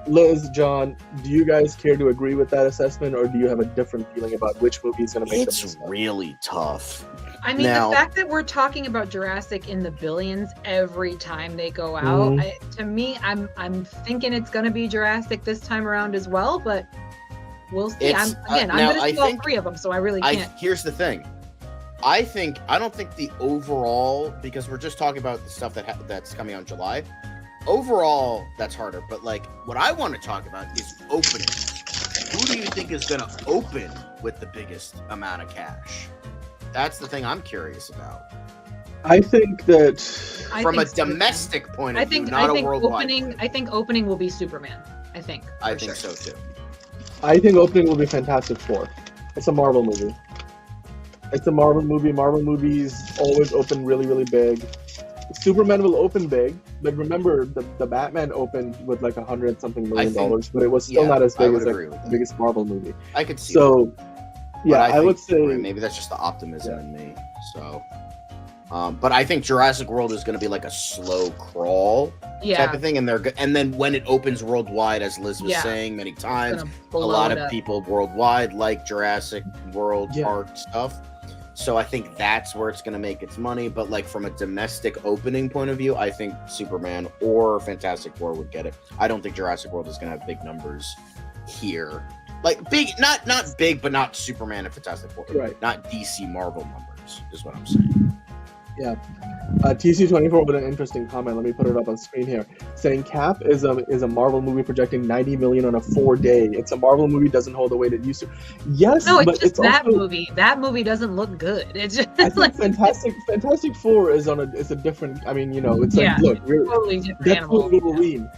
Liz, John, do you guys care to agree with that assessment, or do you have a different feeling about which movie is going to make the most money? It's really tough. I mean, the fact that we're talking about Jurassic in the billions every time they go out, to me, I'm thinking it's going to be Jurassic this time around as well, but we'll see. I'm going to see all three of them, so I really can't. Here's the thing. I don't think the overall, because we're just talking about the stuff that's coming out in July. Overall, that's harder. But like, what I want to talk about is opening. Who do you think is going to open with the biggest amount of cash? That's the thing I'm curious about. I think that from a domestic point of view, not a worldwide. I think opening will be Superman. I think so too. I think opening will be Fantastic Four. It's a Marvel movie. Marvel movies always open really, really big. Superman will open big, but remember the Batman opened with like $100-something million, but it was still not as big as the biggest Marvel movie. I could see. So, that. I would say maybe that's just the optimism in me. So, but I think Jurassic World is going to be like a slow crawl type of thing, and then when it opens worldwide, as Liz was saying many times, a lot of people worldwide like Jurassic World Park stuff. So I think that's where it's going to make its money. But like from a domestic opening point of view, I think Superman or Fantastic Four would get it. I don't think Jurassic World is going to have big numbers here. Like big, not big, but not Superman and Fantastic Four. Right. Not DC Marvel numbers is what I'm saying. Yeah. TC24 with an interesting comment. Let me put it up on screen here. Saying Cap is a Marvel movie projecting 90 million on a 4-day. It's a Marvel movie, doesn't hold the weight it used to. Yes, no, it's but just that also, movie. That movie doesn't look good. It's just I think Fantastic Four is a different. I mean, it's like look, we're totally different. Deadpool Wolverine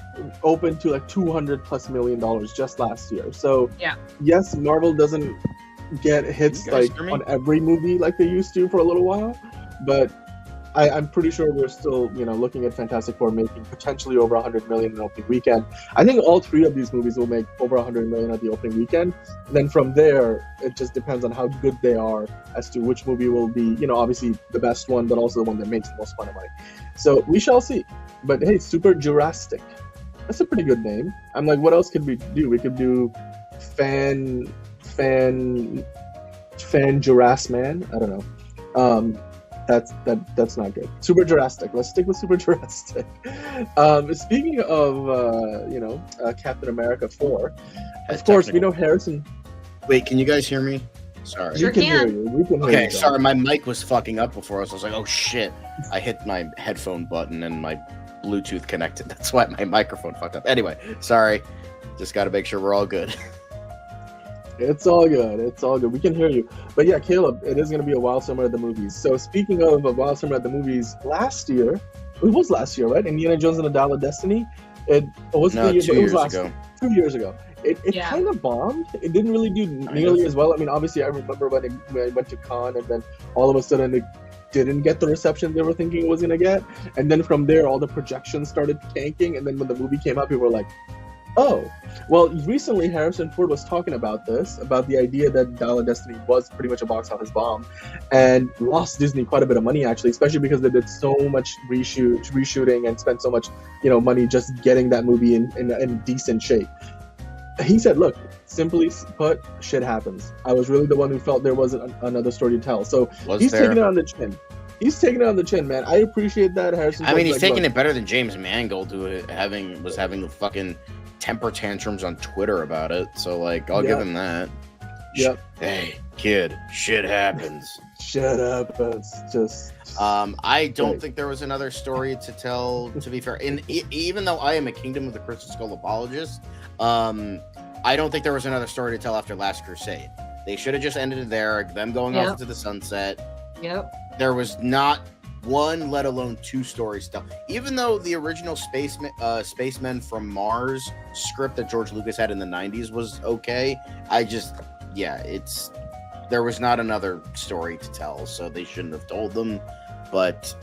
opened to like $200+ million just last year. So yes, Marvel doesn't get hits like on every movie like they used to for a little while, but I'm pretty sure we're still, looking at Fantastic Four making potentially over 100 million in opening weekend. I think all three of these movies will make over 100 million at the opening weekend. And then from there, it just depends on how good they are as to which movie will be, obviously the best one, but also the one that makes the most money. So we shall see. But hey, Super Jurassic. That's a pretty good name. I'm like, what else could we do? We could do Fan Jurassic Man. I don't know. That's not good. Super Jurassic. Let's stick with Super Jurassic. Speaking of Captain America 4, of course we know Harrison. Wait, can you guys hear me? Sorry. Sure we can hear you. We can hear okay, you, sorry, my mic was fucking up before, so I was like, oh shit. I hit my headphone button and my Bluetooth connected. That's why my microphone fucked up. Anyway, sorry. Just got to make sure we're all good. It's all good. It's all good. We can hear you. But yeah, Caleb, it is going to be a wild summer at the movies. So speaking of a wild summer at the movies, last year, it was last year, right? Indiana Jones and the Dial of Destiny. It was No, 2 years ago. 2 years ago. It kind of bombed. It didn't really do nearly as well. I mean, obviously, I remember when I went to Cannes, and then all of a sudden it didn't get the reception they were thinking it was going to get. And then from there, all the projections started tanking. And then when the movie came out, people were like, oh. Well, recently Harrison Ford was talking about the idea that Dial of Destiny was pretty much a box office bomb and lost Disney quite a bit of money, actually, especially because they did so much reshooting and spent so much, money just getting that movie in decent shape. He said, look, simply put, shit happens. I was really the one who felt there wasn't another story to tell. So he's taking it on the chin. He's taking it on the chin, man. I appreciate that. Harrison Ford's he's taking it better than James Mangold, who was having the fucking temper tantrums on Twitter about it. So, I'll give him that. Yep. Hey, kid, shit happens. Shut up. It's I don't think there was another story to tell, to be fair. And even though I am a Kingdom of the Crystal Skull apologist, I don't think there was another story to tell after Last Crusade. They should have just ended it there, them going off into the sunset. Yep. There was not one, let alone two stories to tell. Even though the original Spacemen from Mars script that George Lucas had in the 90s was okay, there was not another story to tell, so they shouldn't have told them. But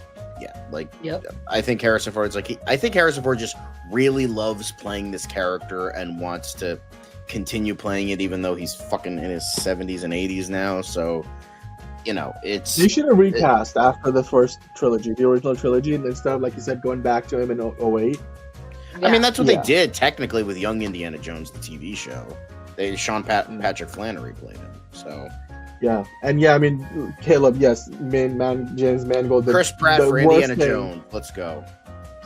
I think Harrison Ford's I think Harrison Ford just really loves playing this character and wants to continue playing it, even though he's fucking in his 70s and 80s now. So, it's... You should have recast after the first trilogy, the original trilogy, and instead of, like you said, going back to him in 2008. I mean, that's what they did, technically, with Young Indiana Jones, the TV show. Patrick Flannery played him, so... Yeah, and Caleb, yes, James Mangold. Chris Pratt for Indiana Jones. Let's go.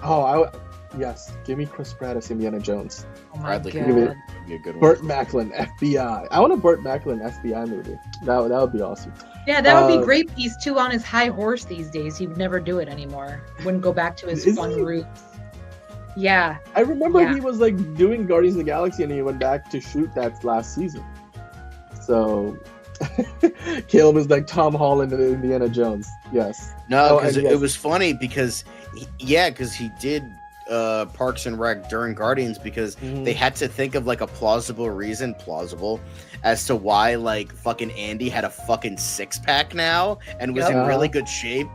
Oh, yes, give me Chris Pratt as Indiana Jones. Oh my God. God. Would be a good one. Burt Macklin, FBI. I want a Burt Macklin FBI movie. That would be awesome. Yeah, that would be great. He's too on his high horse these days. He would never do it anymore. Wouldn't go back to his fun roots. Yeah. I remember he was doing Guardians of the Galaxy, and he went back to shoot that last season. So... Caleb is like Tom Holland and Indiana Jones. Yes. No, because it was funny because he did Parks and Rec during Guardians because they had to think of a plausible reason as to why fucking Andy had a fucking six-pack now and was in really good shape.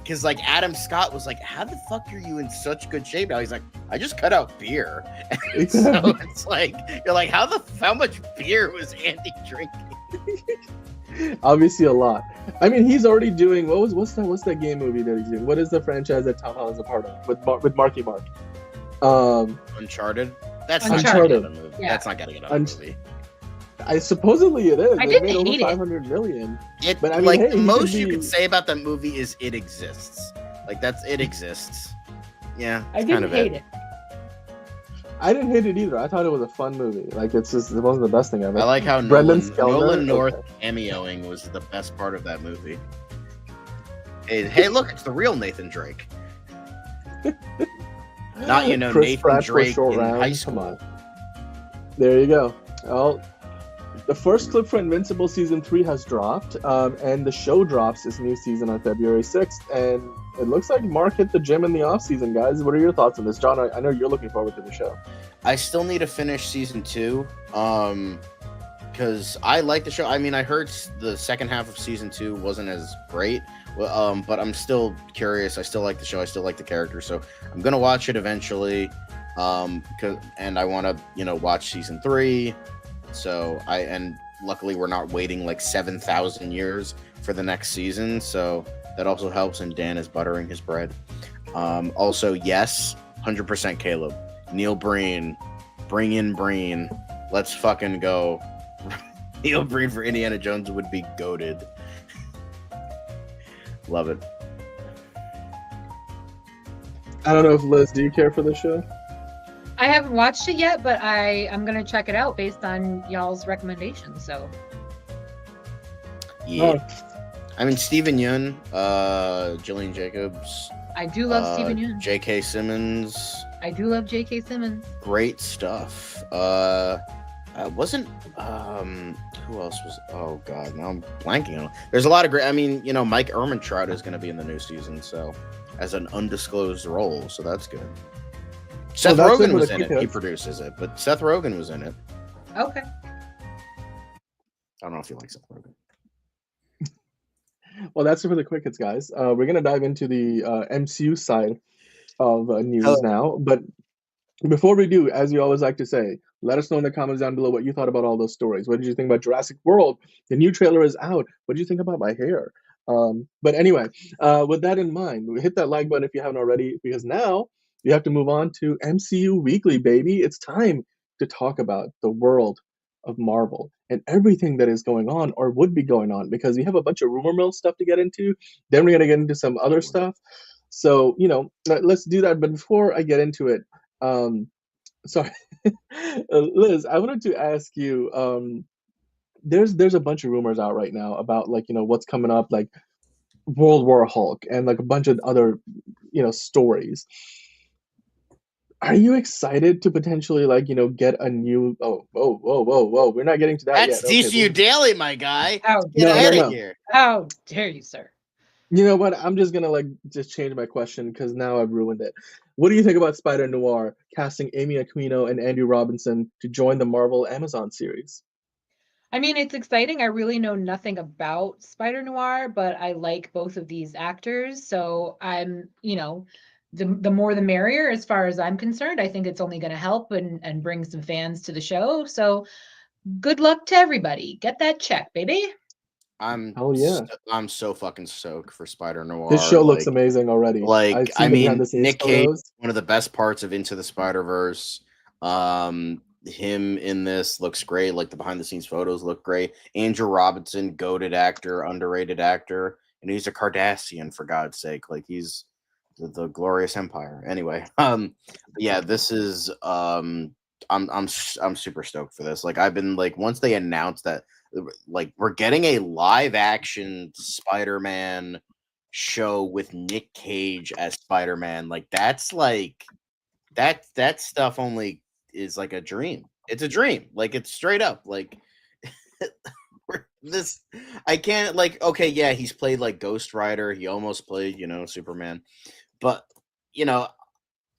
Because Adam Scott was how the fuck are you in such good shape now? He's I just cut out beer. So it's you're how much beer was Andy drinking? Obviously a lot. I mean, he's already doing what's that game movie that he's doing? What is the franchise that Tom Holland's a part of with Marky Mark? Uncharted. That's Uncharted. Not movie. Yeah. That's not getting another movie. Supposedly it is. I They made didn't over hate it. 500 million. But the most you could say about that movie is it exists. It exists. Yeah, I didn't hate it. I didn't hate it either. I thought it was a fun movie. It wasn't the best thing ever. I like how Nolan North cameoing was the best part of that movie. Hey, look, it's the real Nathan Drake. Not Chris Nathan Pratt Drake for a in short round. high school. Come on. There you go. Well, the first clip for Invincible Season 3 has dropped, and the show drops its new season on February 6th, and it looks like Mark hit the gym in the off-season, guys. What are your thoughts on this? John, I know you're looking forward to the show. I still need to finish Season 2, because I like the show. I mean, I heard the second half of Season 2 wasn't as great, but I'm still curious. I still like the show. I still like the character, so I'm going to watch it eventually, and I want to, watch Season 3. So and luckily we're not waiting 7,000 years for the next season, so that also helps. And Dan is buttering his bread. Also, yes, 100% Caleb. Neil Breen, bring in Breen. Let's fucking go. Neil Breen for Indiana Jones would be goated. Love it. I don't know if Liz, do you care for the show? I haven't watched it yet, but I'm gonna check it out based on y'all's recommendations. So yeah, I mean Stephen Yeun, Jillian Jacobs, I do love Steven Yeun. J.K. Simmons. I do love J.K. Simmons. Great stuff. Wasn't who else was? Oh god, now I'm blanking on. There's a lot of great. I mean, you know, Mike Ehrmantraut is going to be in the new season, so as an undisclosed role, so that's good. Seth Rogen was in it. He produces it, but Seth Rogen was in it. Okay. I don't know if you like Seth Rogen. Well, that's it for the quick hits, guys. We're gonna dive into the MCU side of news now, but before we do, as you always like to say, let us know in the comments down below what you thought about all those stories. What did you think about Jurassic World? The new trailer is out. What did you think about my hair? But anyway, with that in mind, hit that like button if you haven't already, because now you have to move on to MCU Weekly, baby. It's time to talk about the world of Marvel and everything that is going on or would be going on, because we have a bunch of rumor mill stuff to get into. Then we're going to get into some other stuff. So, you know, let's do that. But before I get into it, sorry, Liz, I wanted to ask you, there's a bunch of rumors out right now about, like, you know, what's coming up, like World War Hulk and like a bunch of other, you know, stories. Are you excited to potentially, like, you know, get a new? Whoa! We're not getting to that yet. That's DCU Daily, my guy. How Get ahead of here. How dare you, sir? You know what? I'm just gonna just change my question because now I've ruined it. What do you think about Spider Noir casting Amy Aquino and Andrew Robinson to join the Marvel Amazon series? I mean, it's exciting. I really know nothing about Spider Noir, but I like both of these actors. So I'm, you know, the more the merrier as far as I'm concerned. I think it's only going to help and bring some fans to the show. So good luck to everybody. Get that check, baby. I'm so fucking stoked for Spider Noir. This show looks amazing already. Like, I mean, Nick Cage, one of the best parts of Into the Spider-Verse. Him in this looks great. Like, the behind the scenes photos look great. Andrew Robinson, goated actor, underrated actor, and he's a Cardassian, for God's sake. Like, he's the glorious empire. Anyway, yeah, this is I'm super stoked for this. Like, I've been like, once they announced that, like, we're getting a live action Spider-Man show with Nick Cage as Spider-Man, like, that's like that stuff only is like a dream. It's a dream. Like, it's straight up like this. I can't, like, okay, yeah, he's played like Ghost Rider, he almost played, you know, Superman, but, you know,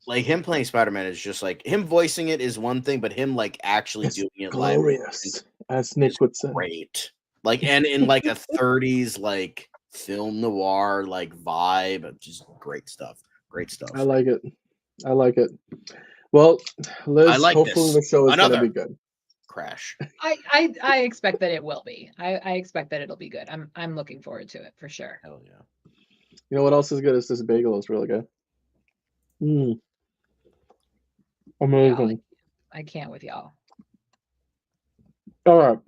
like, him playing Spider-Man is just like, him voicing it is one thing, but him like actually doing it glorious, live, as Nick would say. Great. Like, and in like a 30s like film noir like vibe, just great stuff. Great stuff. I like it. Well, Liz, I like hopefully the show is going to be good. Crash. I expect that it will be. I expect that it'll be good. I'm looking forward to it for sure. Hell yeah. You know what else is good? Is this bagel is really good. Amazing. Yeah, I can't with y'all. All right.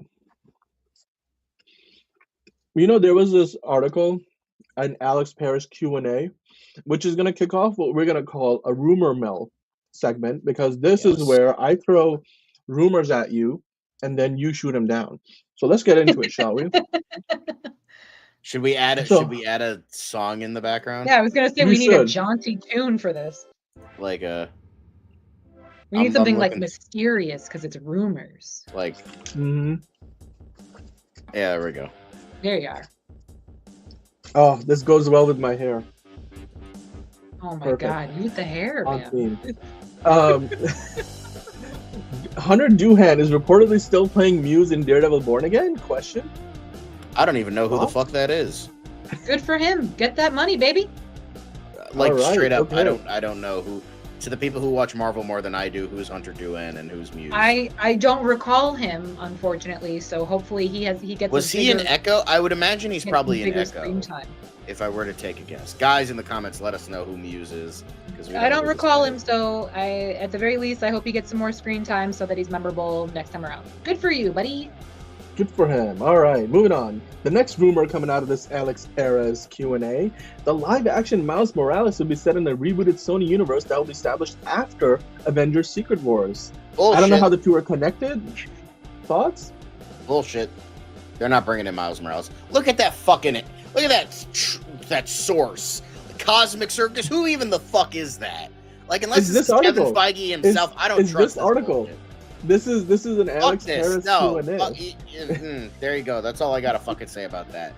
You know, there was this article, an Alex Paris Q&A, which is going to kick off what we're going to call a rumor mill segment, because this is where I throw rumors at you and then you shoot them down. So let's get into it, shall we? Should we add a song in the background? Yeah, I was going to say we need a jaunty tune for this. Like a... We need something like mysterious, because it's rumors. Like... Yeah, there we go. There you are. Oh, this goes well with my hair. Oh my God, you with the hair, man. Hunter Doohan is reportedly still playing Muse in Daredevil Born Again? Question. I don't even know who the fuck that is. Good for him. Get that money, baby. Like, straight up, okay. I don't know who. To the people who watch Marvel more than I do, who's Hunter Doohan and who's Muse? I don't recall him, unfortunately. So hopefully he gets. Was he in Echo? I would imagine he's probably in Echo. If I were to take a guess, guys in the comments, let us know who Muse is. I don't recall him, so at the very least, I hope he gets some more screen time so that he's memorable next time around. Good for you, buddy. Good for him. All right, moving on. The next rumor coming out of this Alex Perez Q&A, the live-action Miles Morales will be set in the rebooted Sony universe that will be established after Avengers Secret Wars. Bullshit. I don't know how the two are connected. Thoughts? Bullshit. They're not bringing in Miles Morales. Look at that fucking... Look at that source. Cosmic Circus. Who even the fuck is that? Like, unless It's this this is Kevin article. Feige himself, I don't It's trust this article. bullshit. This is an Fuck Alex this. Harris No. Q&A. There you go. That's all I gotta fucking say about that.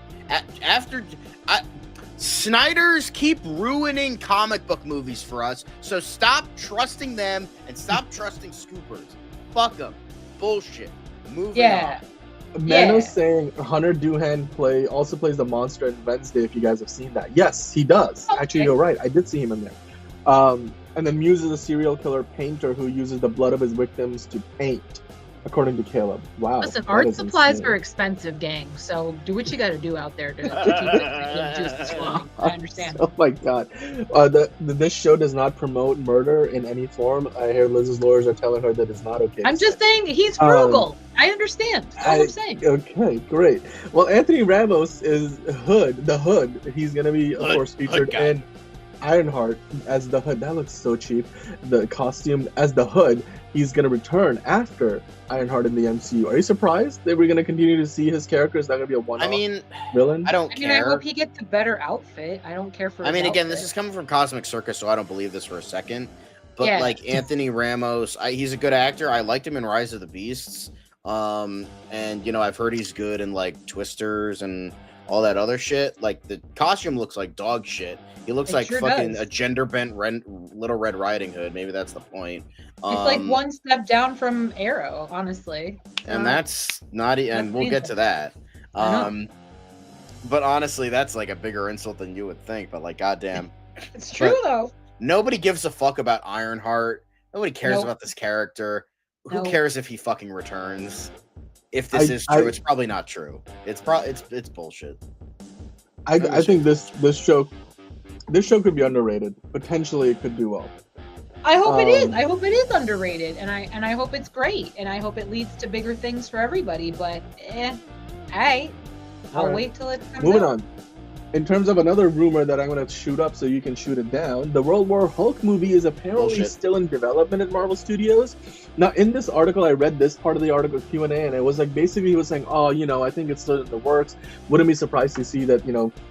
Snyder's keep ruining comic book movies for us, so stop trusting them and stop trusting scoopers. Fuck them. Bullshit. Moving on. Mano's saying Hunter Doohan also plays the monster in Wednesday, if you guys have seen that. Yes, he does. Okay. Actually, you're right. I did see him in there. And then Muse is a serial killer painter who uses the blood of his victims to paint, according to Caleb. Wow. Listen, that art is supplies insane. are expensive, gang. So do what you got to do out there to keep it juices flowing. I understand. Oh my god. This show does not promote murder in any form. I hear Liz's lawyers are telling her that it's not okay. I'm just saying he's frugal. I understand. That's all I'm saying. Okay, great. Well, Anthony Ramos is the Hood. He's going to be, of course, featured in Ironheart as the Hood. That looks so cheap. The costume as the Hood. He's going to return after Ironheart in the MCU. Are you surprised that we're going to continue to see his character? Is that going to be a one-off villain? I don't care. I hope he gets a better outfit. I don't care for his again, this outfit. is coming from Cosmic Circus, so I don't believe this for a second. But Yeah. like Anthony Ramos, he's a good actor. I liked him in Rise of the Beasts. And I've heard he's good in like Twisters and all that other shit. Like the costume looks like dog shit. He looks like sure fucking does. a gender bent Little Red Riding Hood. Maybe that's the point. It's like one step down from Arrow, honestly. And that's not, and we'll get to that. But honestly, that's like a bigger insult than you would think. But like, goddamn, It's true though. nobody gives a fuck about Ironheart. Nobody cares Nope. about this character. Who Nope. cares if he fucking returns? If this is true, it's probably not true. It's bullshit. I think this show could be underrated. Potentially, it could do well. I hope it is. I hope it is underrated, and I hope it's great, and I hope it leads to bigger things for everybody. But I'll wait till it comes Moving out. on. In terms of another rumor that I'm going to shoot up so you can shoot it down, the World War Hulk movie is apparently still in development at Marvel Studios. Now, in this article, I read this part of the article Q&A, and it was like, basically he was saying, I think it's still in the works. Wouldn't be surprised to see that,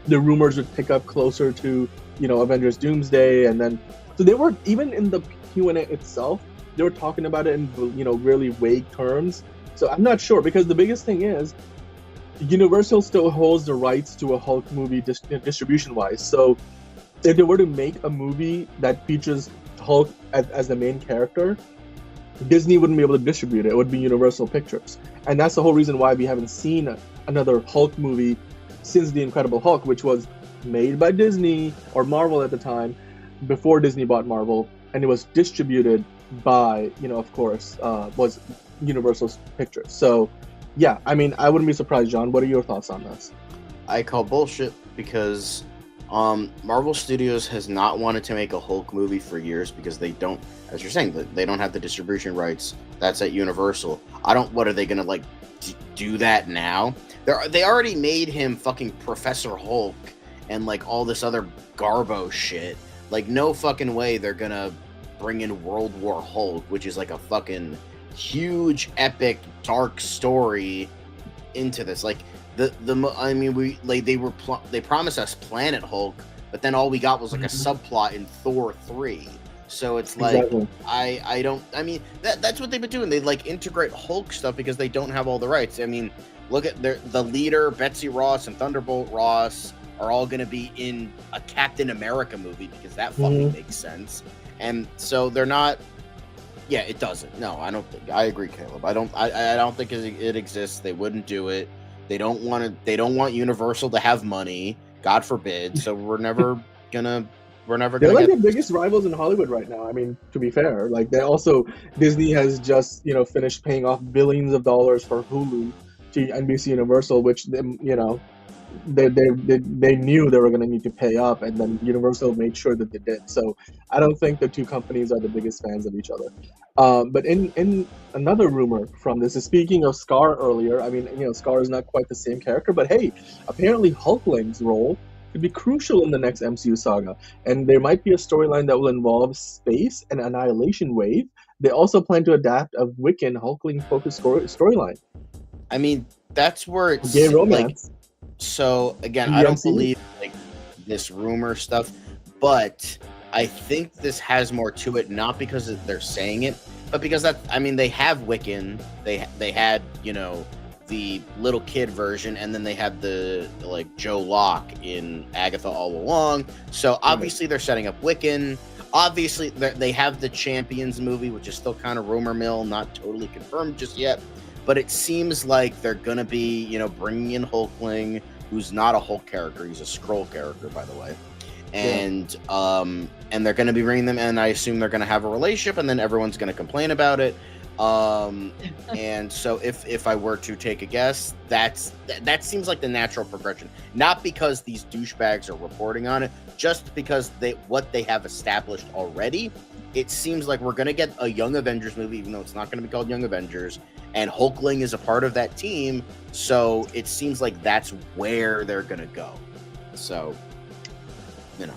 the rumors would pick up closer to, Avengers Doomsday. And then, so they were, even in the Q&A itself, they were talking about it in, really vague terms. So I'm not sure, because the biggest thing is, Universal still holds the rights to a Hulk movie distribution-wise. So if they were to make a movie that features Hulk as the main character, Disney wouldn't be able to distribute it. It would be Universal Pictures. And that's the whole reason why we haven't seen another Hulk movie since The Incredible Hulk, which was made by Disney or Marvel at the time, before Disney bought Marvel, and it was distributed by, of course, was Universal's Pictures. So yeah, I wouldn't be surprised, John. What are your thoughts on this? I call bullshit because Marvel Studios has not wanted to make a Hulk movie for years because they don't, as you're saying, they don't have the distribution rights. That's at Universal. What are they gonna like do that now? They already made him fucking Professor Hulk and like all this other Garbo shit. Like no fucking way they're gonna bring in World War Hulk, which is like a fucking huge epic dark story into this. Like they promised us Planet Hulk, but then all we got was like a subplot in Thor 3. So it's like Exactly. That's what they've been doing. They like integrate Hulk stuff because they don't have all the rights. Look at the leader, Betsy Ross and Thunderbolt Ross are all going to be in a Captain America movie because that fucking makes sense. And so they're not. Yeah, it doesn't. No, I don't think. I agree, Caleb. I don't think it exists. They wouldn't do it. They don't want to. They don't want Universal to have money. God forbid. So we're never gonna. They're like the biggest rivals in Hollywood right now. To be fair, like Disney has just finished paying off billions of dollars for Hulu to NBC Universal, which they knew they were going to need to pay up, and then Universal made sure that they did. So I don't think the two companies are the biggest fans of each other. But in another rumor from this is, speaking of Scar earlier, Scar is not quite the same character, but hey, apparently Hulkling's role could be crucial in the next MCU saga, and there might be a storyline that will involve space and Annihilation Wave. They also plan to adapt a Wiccan Hulkling-focused storyline. That's where it's gay romance. So again, I don't believe like this rumor stuff, but I think this has more to it, not because they're saying it, but because they have Wiccan, they had, you know, the little kid version, and then they had the like Joe Locke in Agatha All Along. So obviously they're setting up Wiccan. Obviously they have the Champions movie, which is still kind of rumor mill, not totally confirmed just yet. But it seems like they're gonna be, you know, bringing in Hulkling, who's not a Hulk character; he's a Skrull character, by the way. And they're gonna be bringing them, and I assume they're gonna have a relationship, and then everyone's gonna complain about it. And so if I were to take a guess, that seems like the natural progression, not because these douchebags are reporting on it, just because what they have established already. It seems like we're going to get a Young Avengers movie, even though it's not going to be called Young Avengers, and Hulkling is a part of that team. So it seems like that's where they're going to go. So, you know,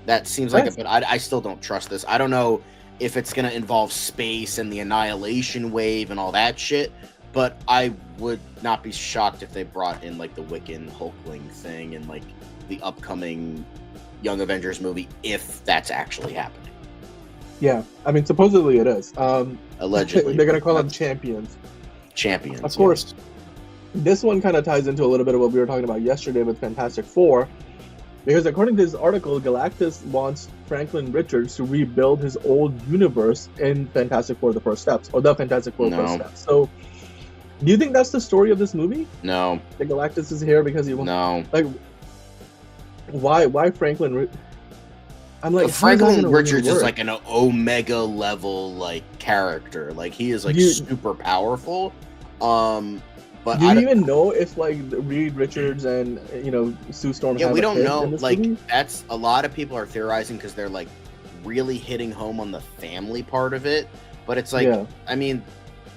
that seems like but I still don't trust this. I don't know if it's going to involve space and the Annihilation Wave and all that shit, but I would not be shocked if they brought in like the Wiccan Hulkling thing and like the upcoming Young Avengers movie, if that's actually happening. Yeah, I mean, supposedly it is. Allegedly. They're going to call them Champions. Champions. Of course. Yes. This one kind of ties into a little bit of what we were talking about yesterday with Fantastic Four, because according to this article, Galactus wants Franklin Richards to rebuild his old universe in Fantastic Four: The First Steps, or the Fantastic Four: First Steps. So, do you think that's the story of this movie? No. That Galactus is here because he wants... No. Like, why Franklin... I'm like, Franklin Richards is like an Omega level like character. Like he is like super powerful. But do you even know if like Reed Richards and Sue Storm? Yeah, we don't know. Like movie? That's a lot of people are theorizing because they're like really hitting home on the family part of it. But it's like, I mean,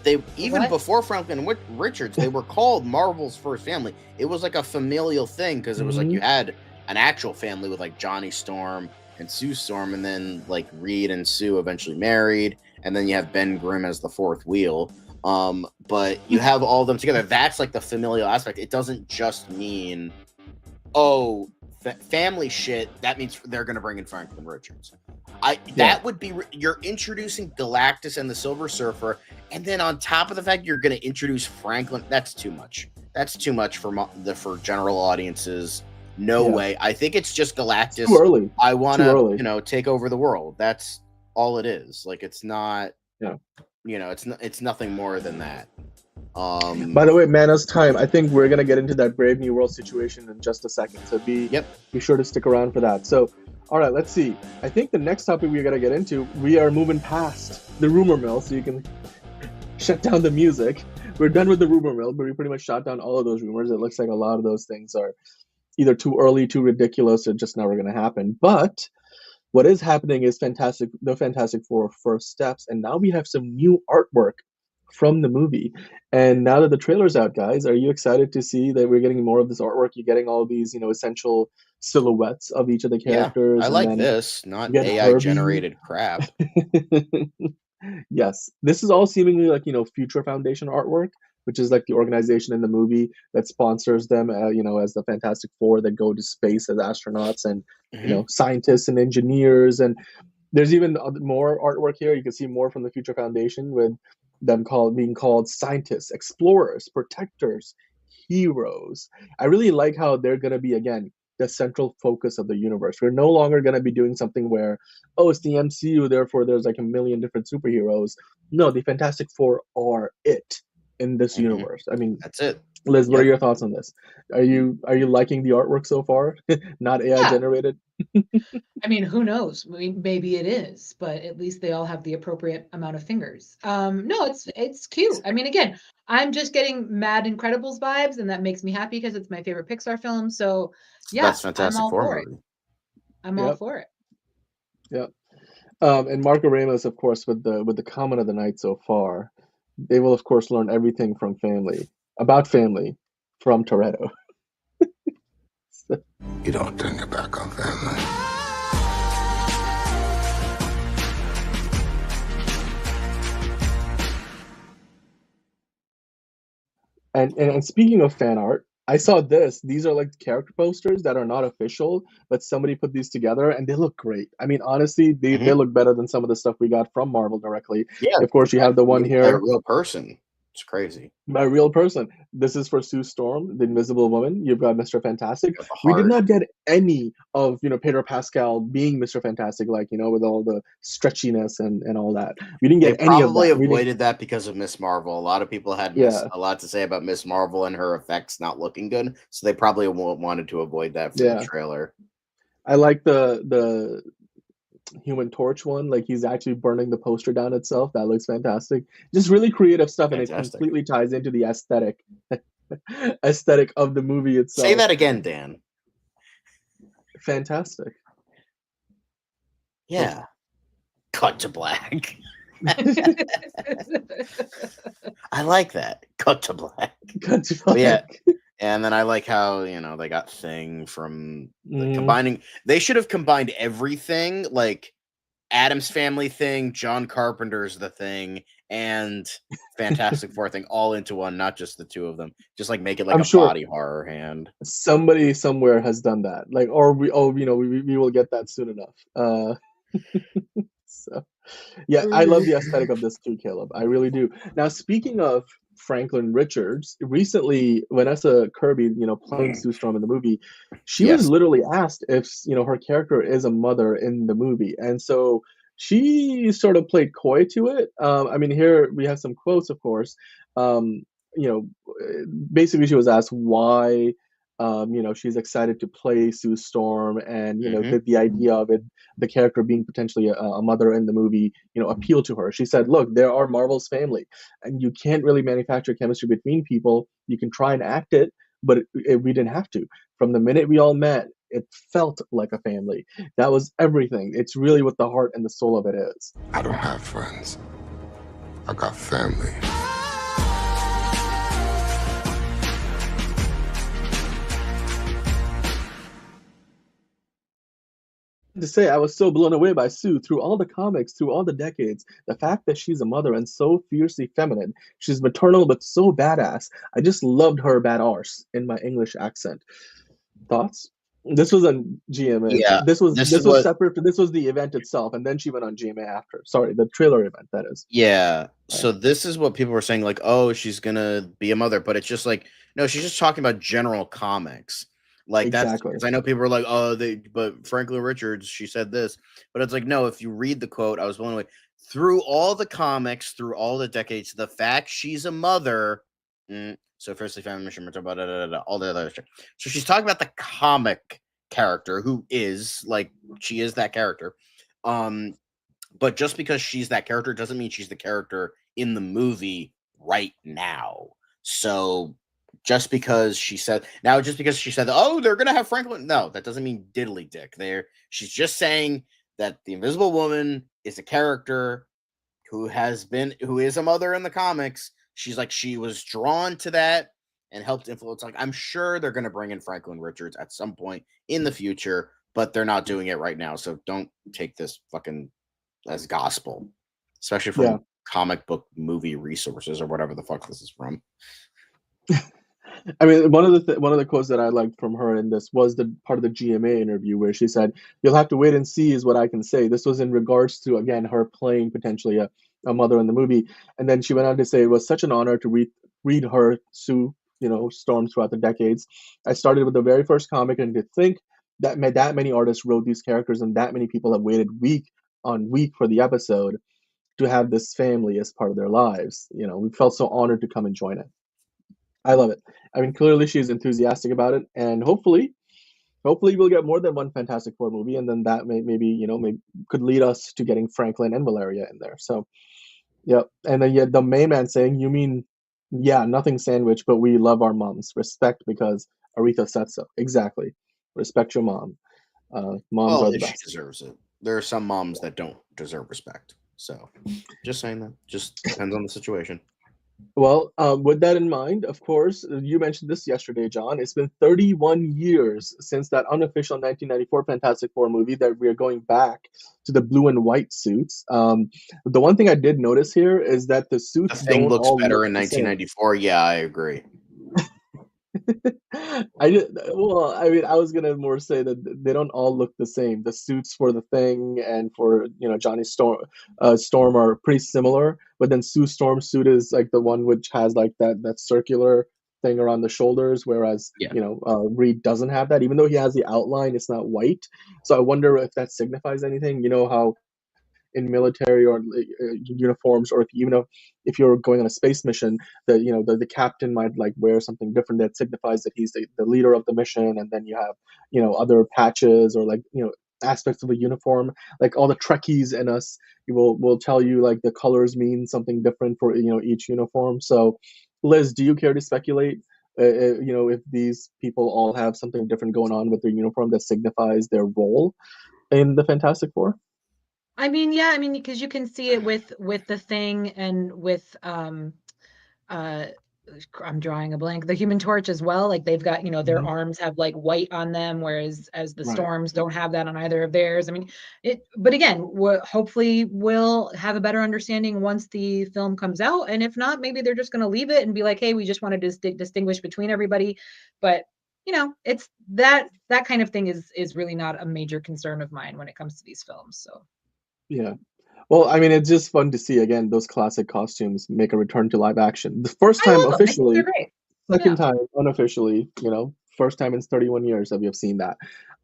they even before Franklin Richards, they were called Marvel's first family. It was like a familial thing because it was like you had an actual family with like Johnny Storm and Sue Storm, and then like Reed and Sue eventually married, and then you have Ben Grimm as the fourth wheel. But you have all of them together. That's like the familial aspect. It doesn't just mean, family shit. That means they're going to bring in Franklin Richards. That would be, you're introducing Galactus and the Silver Surfer, and then on top of the fact you're going to introduce Franklin. That's too much. That's too much for general audiences. No way. I think it's just Galactus. Too early. I want to, take over the world. That's all it is. Like, it's not, it's nothing more than that. By the way, Mana's time. I think we're going to get into that Brave New World situation in just a second. So be sure to stick around for that. So, all right, let's see. I think the next topic we're going to get into, we are moving past the rumor mill, so you can shut down the music. We're done with the rumor mill, but we pretty much shot down all of those rumors. It looks like a lot of those things are either too early, too ridiculous, or just never going to happen. But what is happening is the Fantastic Four First Steps, and now we have some new artwork from the movie. And now that the trailer's out, guys, are you excited to see that we're getting more of this artwork? You're getting all these, essential silhouettes of each of the characters. Yeah, I like this, not AI-generated crap. Yes, this is all seemingly like, Future Foundation artwork, which is like the organization in the movie that sponsors them, as the Fantastic Four that go to space as astronauts and, scientists and engineers. And there's even more artwork here. You can see more from the Future Foundation with them being called scientists, explorers, protectors, heroes. I really like how they're going to be, again, the central focus of the universe. We're no longer going to be doing something where, it's the MCU, therefore there's like a million different superheroes. No, the Fantastic Four are it in this universe. I mean, that's it. Liz, what are your thoughts on this? Are you liking the artwork so far? Not AI generated? I mean, who knows? Maybe it is, but at least they all have the appropriate amount of fingers. No, it's cute. I mean, again, I'm just getting Mad Incredibles vibes, and that makes me happy because it's my favorite Pixar film. So yeah, that's Fantastic Four. I'm all for it. Yep. And Marco Ramos, of course, with the comment of the night so far, they will of course learn everything about family from Toretto. You don't turn your back on family. And speaking of fan art, I saw this. These are like character posters that are not official, but somebody put these together and they look great. I mean, honestly, they look better than some of the stuff we got from Marvel directly. Yeah, Of course, you have the one by a here real person. It's crazy. by a real person. This is for Sue Storm, the Invisible Woman. You've got Mr. Fantastic. Got the We did heart. not get any of Pedro Pascal being Mr. Fantastic, like with all the stretchiness and all that. We didn't They get any of probably that. We didn't. avoided that because of Miss Marvel. A lot of people had Yeah, a lot to say about Miss Marvel and her effects not looking good, so they probably wanted to avoid that for the yeah. trailer. I like the Human Torch one. Like he's actually burning the poster down itself. That looks fantastic. Just really creative stuff, and it Fantastic. completely ties into the aesthetic of the movie Say itself. that again, Dan. Fantastic. Yeah. Cut to black. I like that. Cut to black. Cut to But yeah. black. And then I like how, they got Thing from Mhm. combining. They should have combined everything, like Adam's Family Thing, John Carpenter's The Thing, and Fantastic Four Thing all into one, not just the two of them. Just like make it like I'm a sure body horror hand. somebody somewhere has done that. Like, or we will get that soon enough. So yeah, I love the aesthetic of this too, Caleb. I really do. Now, speaking of Franklin Richards, recently Vanessa Kirby, playing Sue Storm in the movie, she was Yes. literally asked if her character is a mother in the movie, and so she sort of played coy to it. I mean, here we have some quotes, of course. Um, you know, basically, she was asked why. She's excited to play Sue Storm, and Mhm. the idea of it, the character being potentially a mother in the movie, appealed to her. She said, "Look, there are Marvel's family, and you can't really manufacture chemistry between people. You can try and act it, but we didn't have to. From the minute we all met, it felt like a family. That was everything. It's really what the heart and the soul of it is." I don't have friends. I got family. To say I was so blown away by Sue through all the comics, through all the decades. The fact that she's a mother and so fiercely feminine. She's maternal but so badass. I just loved her bad arse in my English accent. Thoughts? This was on GMA. Yeah. This was This is was what separate. This was the event itself, and then she went on GMA after. Sorry, the trailer event, that is. Yeah. So this is what people were saying, like, oh, she's gonna be a mother, but it's just like, no, she's just talking about general comics. Like that's Exactly. because I know people are like, oh, but Franklin Richards, she said this, but it's like, no, if you read the quote, I was blown away. Through all the comics, through all the decades, the fact she's a mother. So firstly, family mission, all the other shit. So she's talking about the comic character who is like she is that character. But just because she's that character doesn't mean she's the character in the movie right now. So just because she said, oh, they're gonna have Franklin. No, that doesn't mean diddly dick. She's just saying that the Invisible Woman is a character who is a mother in the comics. She's like, she was drawn to that and helped influence. Like, I'm sure they're gonna bring in Franklin Richards at some point in the future, but they're not doing it right now. So don't take this fucking as gospel, especially from comic book movie resources or whatever the fuck this is from. I mean, one of the quotes that I liked from her in this was the part of the GMA interview where she said, "You'll have to wait and see," is what I can say. This was in regards to, again, her playing potentially a mother in the movie, and then she went on to say, "It was such an honor to read her Sue, Storm throughout the decades. I started with the very first comic, and to think that many artists wrote these characters and that many people have waited week on week for the episode to have this family as part of their lives. We felt so honored to come and join it." I love it. I mean, clearly she's enthusiastic about it, and hopefully we'll get more than one Fantastic Four movie, and then that maybe could lead us to getting Franklin and Valeria in there. So, yeah, and then the main man saying, "You mean, yeah, nothing sandwich, but we love our moms. Respect because Aretha said so." Exactly. Respect your mom. Moms are the She best. deserves it. There are some moms that don't deserve respect. So, just saying that. Just depends on the situation. Well, with that in mind, of course, you mentioned this yesterday, John. It's been 31 years since that unofficial 1994 Fantastic Four movie that we are going back to the blue and white suits. The one thing I did notice here is that the suits The Thing don't looks all better look in the same. 1994. Yeah, I agree. Well, I mean, I was gonna more say that they don't all look the same. The suits for the Thing and for Johnny Storm are pretty similar, but then Sue Storm's suit is like the one which has like that circular thing around the shoulders, whereas Yeah. Reed doesn't have that. Even though he has the outline, it's not white. So I wonder if that signifies anything. You know how in military or uniforms, or if you're going on a space mission, the captain might like wear something different that signifies that he's the leader of the mission, and then you have other patches or like aspects of a uniform, like all the Trekkies in us will tell you like the colors mean something different for each uniform. So Liz, do you care to speculate if these people all have something different going on with their uniform that signifies their role in the Fantastic Four? I mean, yeah, I mean, because you can see it with the Thing and with I'm drawing a blank. The Human Torch as well. Like they've got, their arms have like white on them, whereas the Right. Storms don't have that on either of theirs. I mean, but again, hopefully we'll have a better understanding once the film comes out. And if not, maybe they're just going to leave it and be like, hey, we just wanted to distinguish between everybody. But it's that kind of thing is really not a major concern of mine when it comes to these films. So. Yeah. Well, I mean, it's just fun to see again those classic costumes make a return to live action. The first I time love them. I think they're officially, great. second time unofficially, first time in 31 years that we have seen that.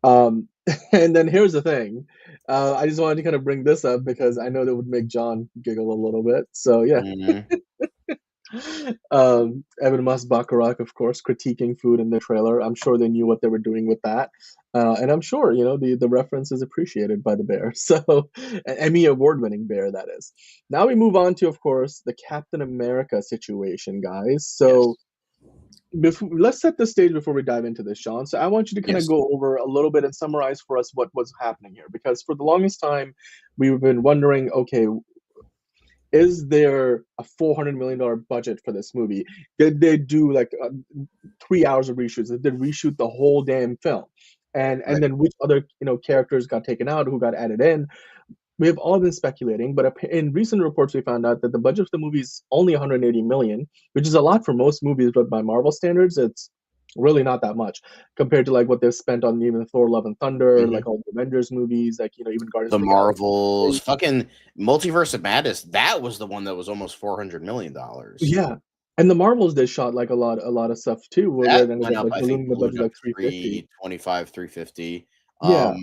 Um, and then here's the thing. I just wanted to kind of bring this up because I know that would make John giggle a little bit. So yeah. Evan Musk Bacharach, of course, critiquing food in the trailer. I'm sure they knew what they were doing with that. And I'm sure, the reference is appreciated by the bear. So, an Emmy award-winning bear, that is. Now we move on to, of course, the Captain America situation, guys. So, let's set the stage before we dive into this, Sean. So, I want you to kind of go over a little bit and summarize for us what was happening here. Because for the longest time, we've been wondering, okay, is there a $400 million budget for this movie? Did they do like 3 hours of reshoots? Did they reshoot the whole damn film? And then which other characters got taken out, who got added in? We have all been speculating, but in recent reports we found out that the budget for the movie is only 180 million, which is a lot for most movies, but by Marvel standards, it's really not that much compared to like what they've spent on even Thor: Love and Thunder, like all the Avengers movies, like even Guardians The of the Marvels, Galaxy. fucking Multiverse of Madness. That was the one that was almost $400 million. Yeah, and the Marvels did shot like a lot of stuff too, where That it ended went up up, like I think, ballooning the budget ballooned up like 350. 325, 350. Yeah.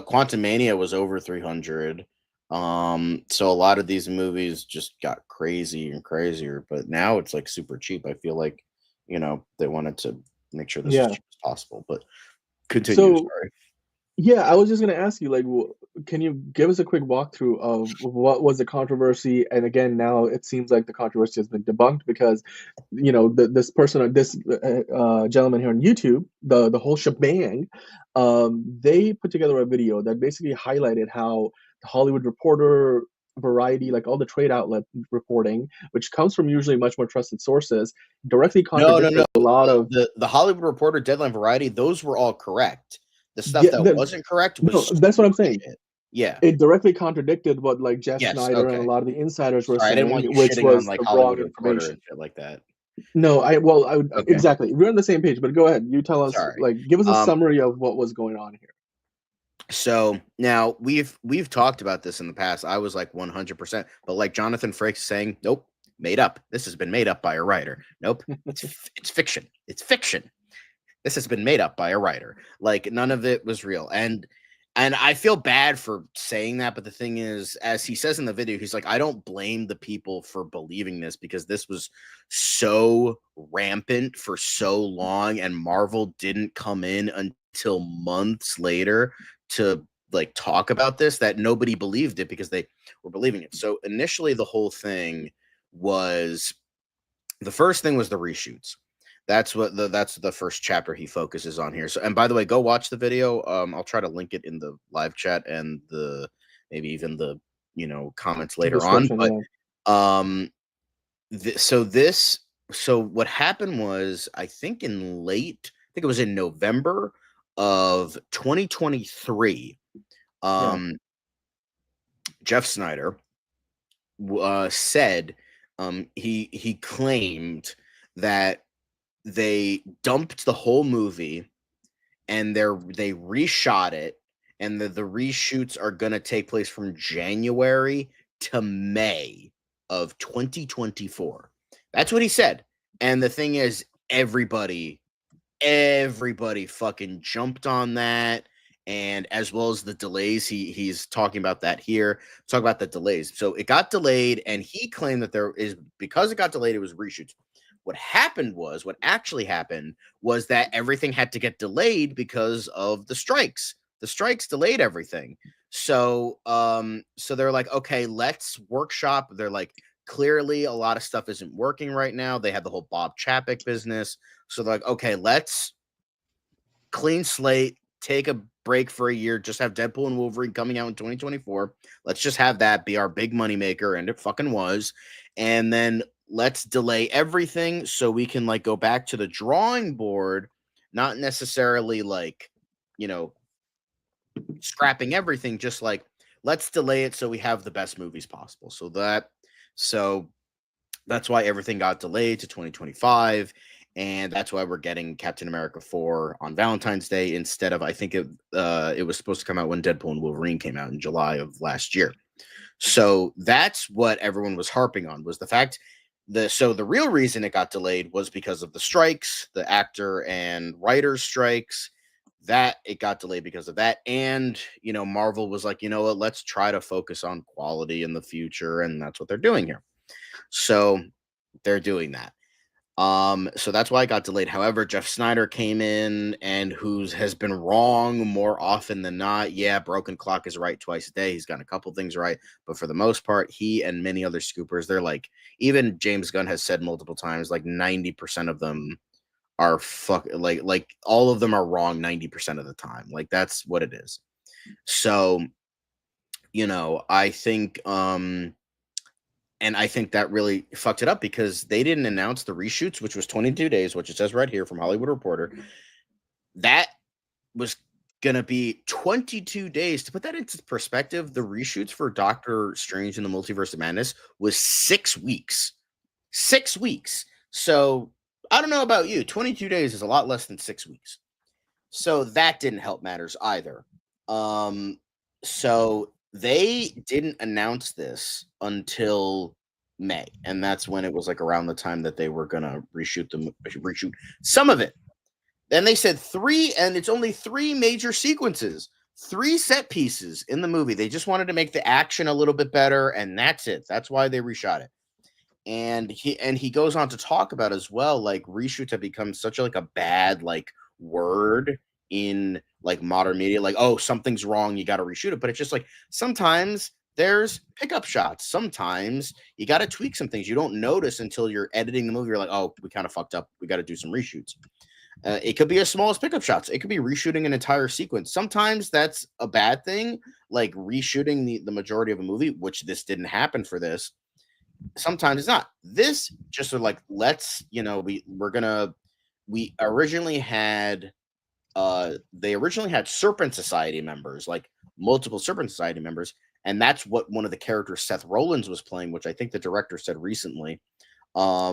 Quantum Mania was over 300. So a lot of these movies just got crazy and crazier, but now it's like super cheap. I feel like, they wanted to make sure this was cheap as possible, but continue. Sorry. Yeah, I was just going to ask you, like, can you give us a quick walkthrough of what was the controversy? And again, now it seems like the controversy has been debunked because, this person, this gentleman here on YouTube, the whole shebang, they put together a video that basically highlighted how the Hollywood Reporter, Variety, like all the trade outlet reporting, which comes from usually much more trusted sources, directly contradicted a lot of the Hollywood Reporter, Deadline, Variety. Those were all correct. The stuff that wasn't correct was that's what I'm saying. Shit. Yeah, it directly contradicted what like Jeff Snyder and a lot of the insiders were saying, I didn't want you which shitting was on like the Hollywood wrong Reporter information and shit like that. No, I would exactly. We're on the same page, but go ahead. You tell us, like, give us a summary of what was going on here. So now we've talked about this in the past. I was like 100%, but like Jonathan Frakes saying, nope, made up. This has been made up by a writer. Nope, it's fiction. It's fiction. This has been made up by a writer. Like none of it was real. And I feel bad for saying that, but the thing is, as he says in the video, he's like, I don't blame the people for believing this because this was so rampant for so long, and Marvel didn't come in until months later to like talk about this, that nobody believed it because they were believing it. So initially the whole thing was, the first thing was the reshoots. That's the first chapter he focuses on here. So, and by the way, go watch the video. I'll try to link it in the live chat and maybe even the comments later on. But so what happened was, I think it was in November of 2023. Jeff Snyder said he claimed that they dumped the whole movie and they reshot it, and the reshoots are going to take place from January to May of 2024. That's what he said. And the thing is, everybody fucking jumped on that, and as well as the delays. He's talking about that here. Talk about the delays. So it got delayed, and he claimed that because it got delayed, it was reshoots. What actually happened was that everything had to get delayed because of the strikes. The strikes delayed everything. So they're like, okay, let's workshop. They're like, clearly a lot of stuff isn't working right now. They had the whole Bob Chapek business. So they're like, okay, let's clean slate, take a break for a year, just have Deadpool and Wolverine coming out in 2024. Let's just have that be our big money maker, and it fucking was. And then let's delay everything so we can like go back to the drawing board, not necessarily like, scrapping everything, just like let's delay it so we have the best movies possible. So that's why everything got delayed to 2025. And that's why we're getting Captain America 4 on Valentine's Day instead of, I think it was supposed to come out when Deadpool and Wolverine came out in July of last year. So that's what everyone was harping on, was the fact so the real reason it got delayed was because of the strikes, the actor and writers strikes, that it got delayed because of that. And, Marvel was like, you know what, let's try to focus on quality in the future. And that's what they're doing here. So they're doing that. So that's why it got delayed. However, Jeff Snyder came in and has been wrong more often than not. Yeah, broken clock is right twice a day. He's gotten a couple things right, but for the most part, he and many other scoopers, they're like, even James Gunn has said multiple times, like 90% of them are like all of them are wrong 90% of the time. Like that's what it is. So, I think and I think that really fucked it up because they didn't announce the reshoots, which was 22 days, which it says right here from Hollywood Reporter. That was going to be 22 days. To put that into perspective, the reshoots for Doctor Strange in the Multiverse of Madness was 6 weeks. 6 weeks. So I don't know about you. 22 days is a lot less than 6 weeks. So that didn't help matters either. So they didn't announce this until May, and that's when it was like around the time that they were gonna reshoot some of it. Then they said 3, and it's only 3 major sequences, 3 set pieces in the movie. They just wanted to make the action a little bit better, and that's it. That's why they reshot it. And he goes on to talk about as well, like reshoots have become such a bad word in like modern media, like, oh, something's wrong, you got to reshoot it. But it's just like sometimes there's pickup shots, sometimes you got to tweak some things you don't notice until you're editing the movie. You're like, oh, we kind of fucked up, we got to do some reshoots. It could be as small as pickup shots, it could be reshooting an entire sequence. Sometimes that's a bad thing, like reshooting the majority of a movie, which this didn't happen for this. Sometimes it's not. This just sort of like, let's, we originally had they originally had Serpent Society members, like multiple Serpent Society members, and that's what one of the characters Seth Rollins was playing, which I think the director said recently. So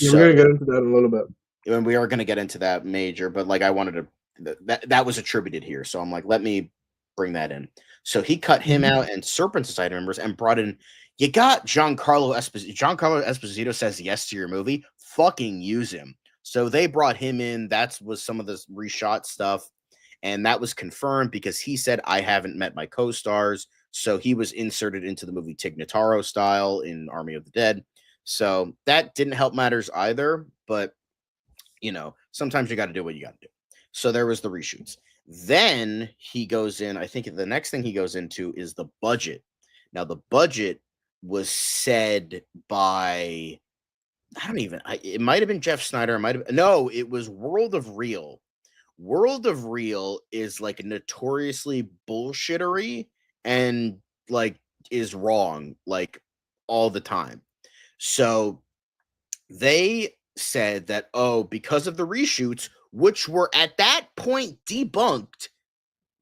we're gonna get into that in a little bit. And we are gonna get into that major, but like I wanted to that was attributed here, so I'm like, let me bring that in. So he cut him out and Serpent Society members and brought in. You got Giancarlo Esposito. Giancarlo Esposito says yes to your movie. Fucking use him. So they brought him in. That was some of this reshot stuff. And that was confirmed because he said, I haven't met my co-stars. So he was inserted into the movie Tig Notaro style in Army of the Dead. So that didn't help matters either. But, sometimes you got to do what you got to do. So there was the reshoots. Then he goes in. I think the next thing he goes into is the budget. Now, the budget was said by, it might have been Jeff Snyder. It was World of Real. World of Real is like notoriously bullshittery and like is wrong like all the time. So they said that, because of the reshoots, which were at that point debunked,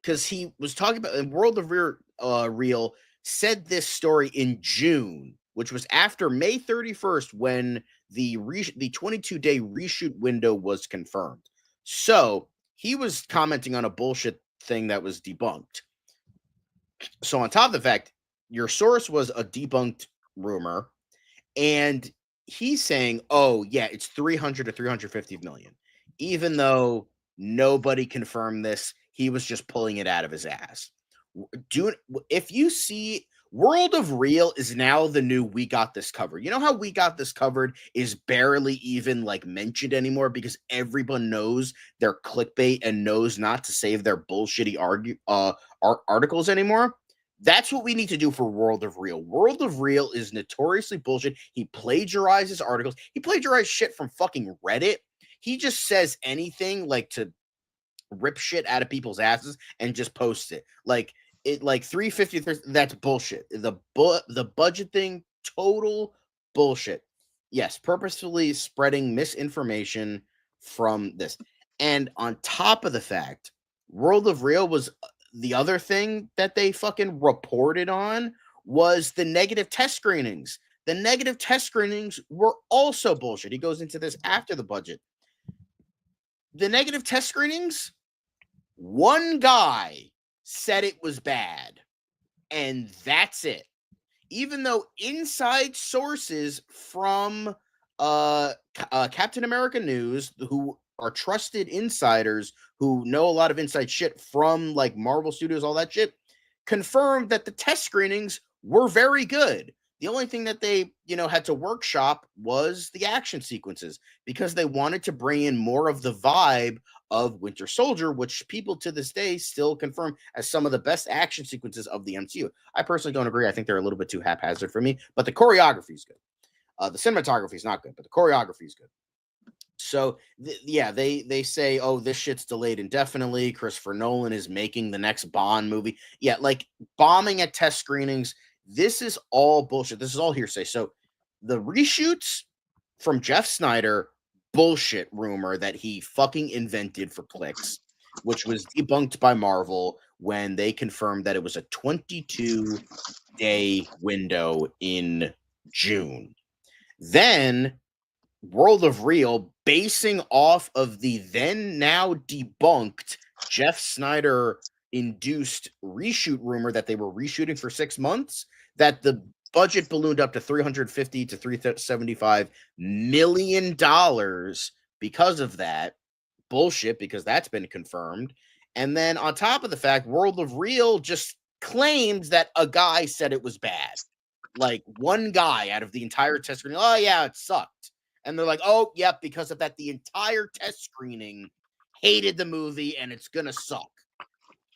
because he was talking about in World of Real said this story in June which was after May 31st when the 22-day reshoot window was confirmed. So he was commenting on a bullshit thing that was debunked. So on top of the fact, your source was a debunked rumor, and he's saying, oh, yeah, it's 300 to 350 million. Even though nobody confirmed this, he was just pulling it out of his ass. If you see, World of Real is now the new We Got This Covered. You know how We Got This Covered is barely even like mentioned anymore because everyone knows they're clickbait and knows not to save their bullshitty articles anymore? That's what we need to do for World of Real. World of Real is notoriously bullshit. He plagiarizes articles. He plagiarized shit from fucking Reddit. He just says anything like to rip shit out of people's asses and just posts it. Like 350, that's bullshit. The budget thing, total bullshit. Yes, purposefully spreading misinformation from this. And on top of the fact, World of Real was the other thing that they fucking reported on was the negative test screenings. The negative test screenings were also bullshit. He goes into this after the budget. The negative test screenings, one guy said it was bad, and that's it. Even though inside sources from Captain America News, who are trusted insiders who know a lot of inside shit from like Marvel Studios, all that shit, confirmed that the test screenings were very good. The only thing that they, had to workshop was the action sequences because they wanted to bring in more of the vibe of Winter Soldier, which people to this day still confirm as some of the best action sequences of the MCU. I personally don't agree. I think they're a little bit too haphazard for me, but the choreography is good. The cinematography is not good, but the choreography is good. So, they say, oh, this shit's delayed indefinitely. Christopher Nolan is making the next Bond movie. Yeah, like bombing at test screenings. This is all bullshit. This is all hearsay. So the reshoots from Jeff Snyder, bullshit rumor that he fucking invented for clicks, which was debunked by Marvel when they confirmed that it was a 22-day window in June. Then World of Real, basing off of the then now debunked Jeff Snyder induced reshoot rumor that they were reshooting for 6 months, that the budget ballooned up to $350 to $375 million because of that bullshit, because that's been confirmed. And then on top of the fact, World of Real just claims that a guy said it was bad. Like one guy out of the entire test screening, oh yeah, it sucked. And they're like, oh, yep, because of that, the entire test screening hated the movie and it's gonna suck.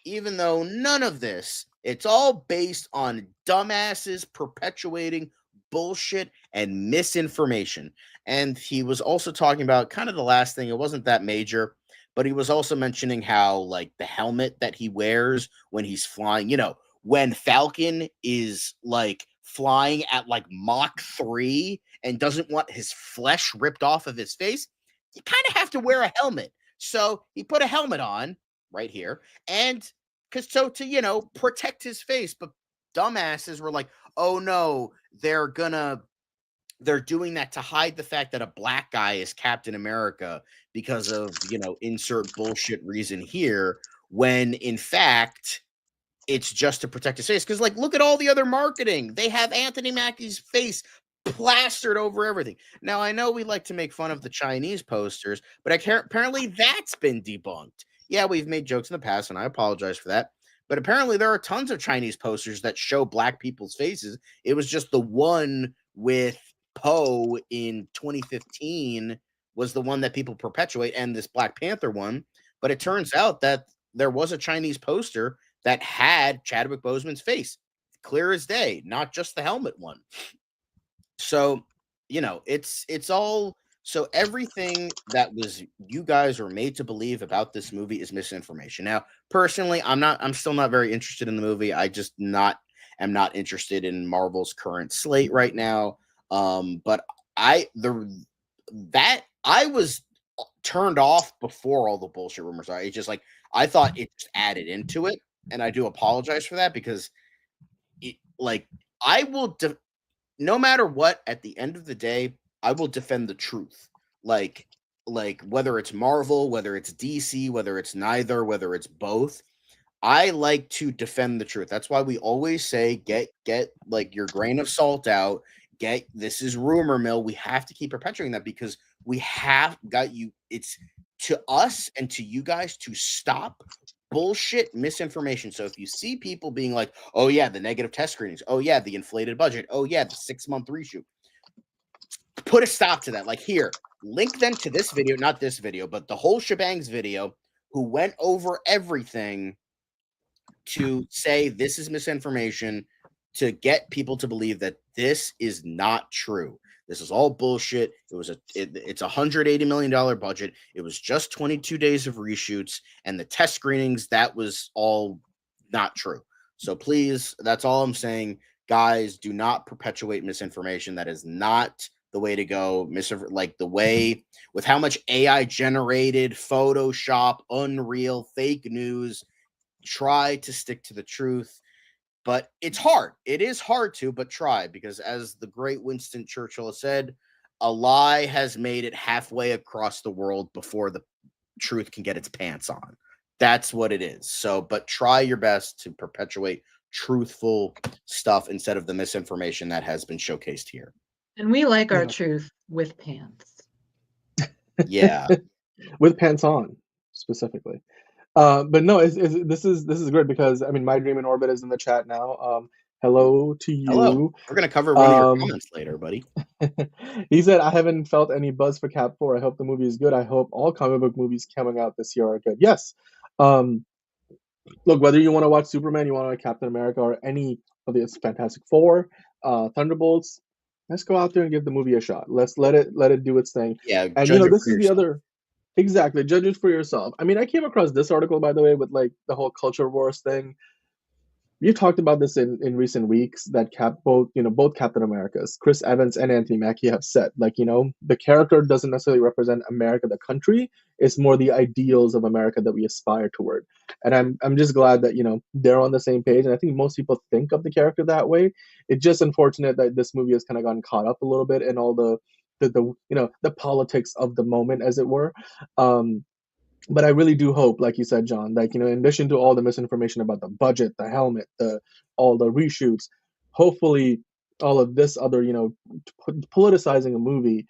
Even though none of this, it's all based on dumbasses perpetuating bullshit and misinformation. And he was also talking about kind of the last thing, it wasn't that major, but he was also mentioning how like the helmet that he wears when he's flying, when Falcon is like flying at like Mach 3 and doesn't want his flesh ripped off of his face, you kind of have to wear a helmet. So he put a helmet on right here, and to protect his face. But dumbasses were like, oh no, they're doing that to hide the fact that a black guy is Captain America because of insert bullshit reason here, when in fact it's just to protect his face. Because look at all the other marketing. They have Anthony Mackie's face plastered over everything. Now, I know we like to make fun of the Chinese posters, but apparently that's been debunked. Yeah, we've made jokes in the past, and I apologize for that. But apparently there are tons of Chinese posters that show black people's faces. It was just the one with Poe in 2015 was the one that people perpetuate, and this Black Panther one. But it turns out that there was a Chinese poster that had Chadwick Boseman's face, clear as day, not just the helmet one. So, it's all, so everything that was, you guys were made to believe about this movie is misinformation. Now, personally, I'm still not very interested in the movie. I just am not interested in Marvel's current slate right now. But I was turned off before all the bullshit rumors are. It's just like, I thought it just added into it. And I do apologize for that, because no matter what, at the end of the day, I will defend the truth. Like whether it's Marvel, whether it's DC, whether it's neither, whether it's both. I like to defend the truth. That's why we always say get like your grain of salt out. This is rumor mill. We have to keep perpetuating that because we have got you. It's to us and to you guys to stop bullshit misinformation. So if you see people being like, oh yeah, the negative test screenings, oh yeah, the inflated budget, oh yeah, the 6-month reshoot, put a stop to that. Like here, link them to this video, not this video, but the whole shebang's video, who went over everything to say this is misinformation, to get people to believe that this is not true. This is all bullshit. It's $180 million budget. It was just 22 days of reshoots and the test screenings. That was all not true. So please, that's all I'm saying. Guys, do not perpetuate misinformation. That is not the way to go. Like the way with how much AI generated, Photoshop, Unreal, fake news. Try to stick to the truth. But it's hard. It is hard to, but try, because as the great Winston Churchill has said, a lie has made it halfway across the world before the truth can get its pants on. That's what it is. So, but try your best to perpetuate truthful stuff instead of the misinformation that has been showcased here. And we like our truth with pants. Yeah. With pants on, specifically. But no, this is great because I mean, My Dream in Orbit is in the chat now. Hello to you. Hello. We're gonna cover one of your comments later, buddy. He said, "I haven't felt any buzz for Cap 4. I hope the movie is good. I hope all comic book movies coming out this year are good." Yes. Look, whether you want to watch Superman, you want to watch Captain America, or any of the Fantastic Four, Thunderbolts, let's go out there and give the movie a shot. Let's let it do its thing. Yeah, and this is the other. Exactly. Judge it for yourself. I mean, I came across this article, by the way, with like the whole culture wars thing. You talked about this in recent weeks that both Captain Americas, Chris Evans and Anthony Mackie, have said, like, the character doesn't necessarily represent America, the country. It's more the ideals of America that we aspire toward. And I'm just glad that, they're on the same page. And I think most people think of the character that way. It's just unfortunate that this movie has kind of gotten caught up a little bit in all the politics of the moment, as it were. But I really do hope, like you said, John, like, in addition to all the misinformation about the budget, the helmet, all the reshoots, hopefully all of this other, politicizing a movie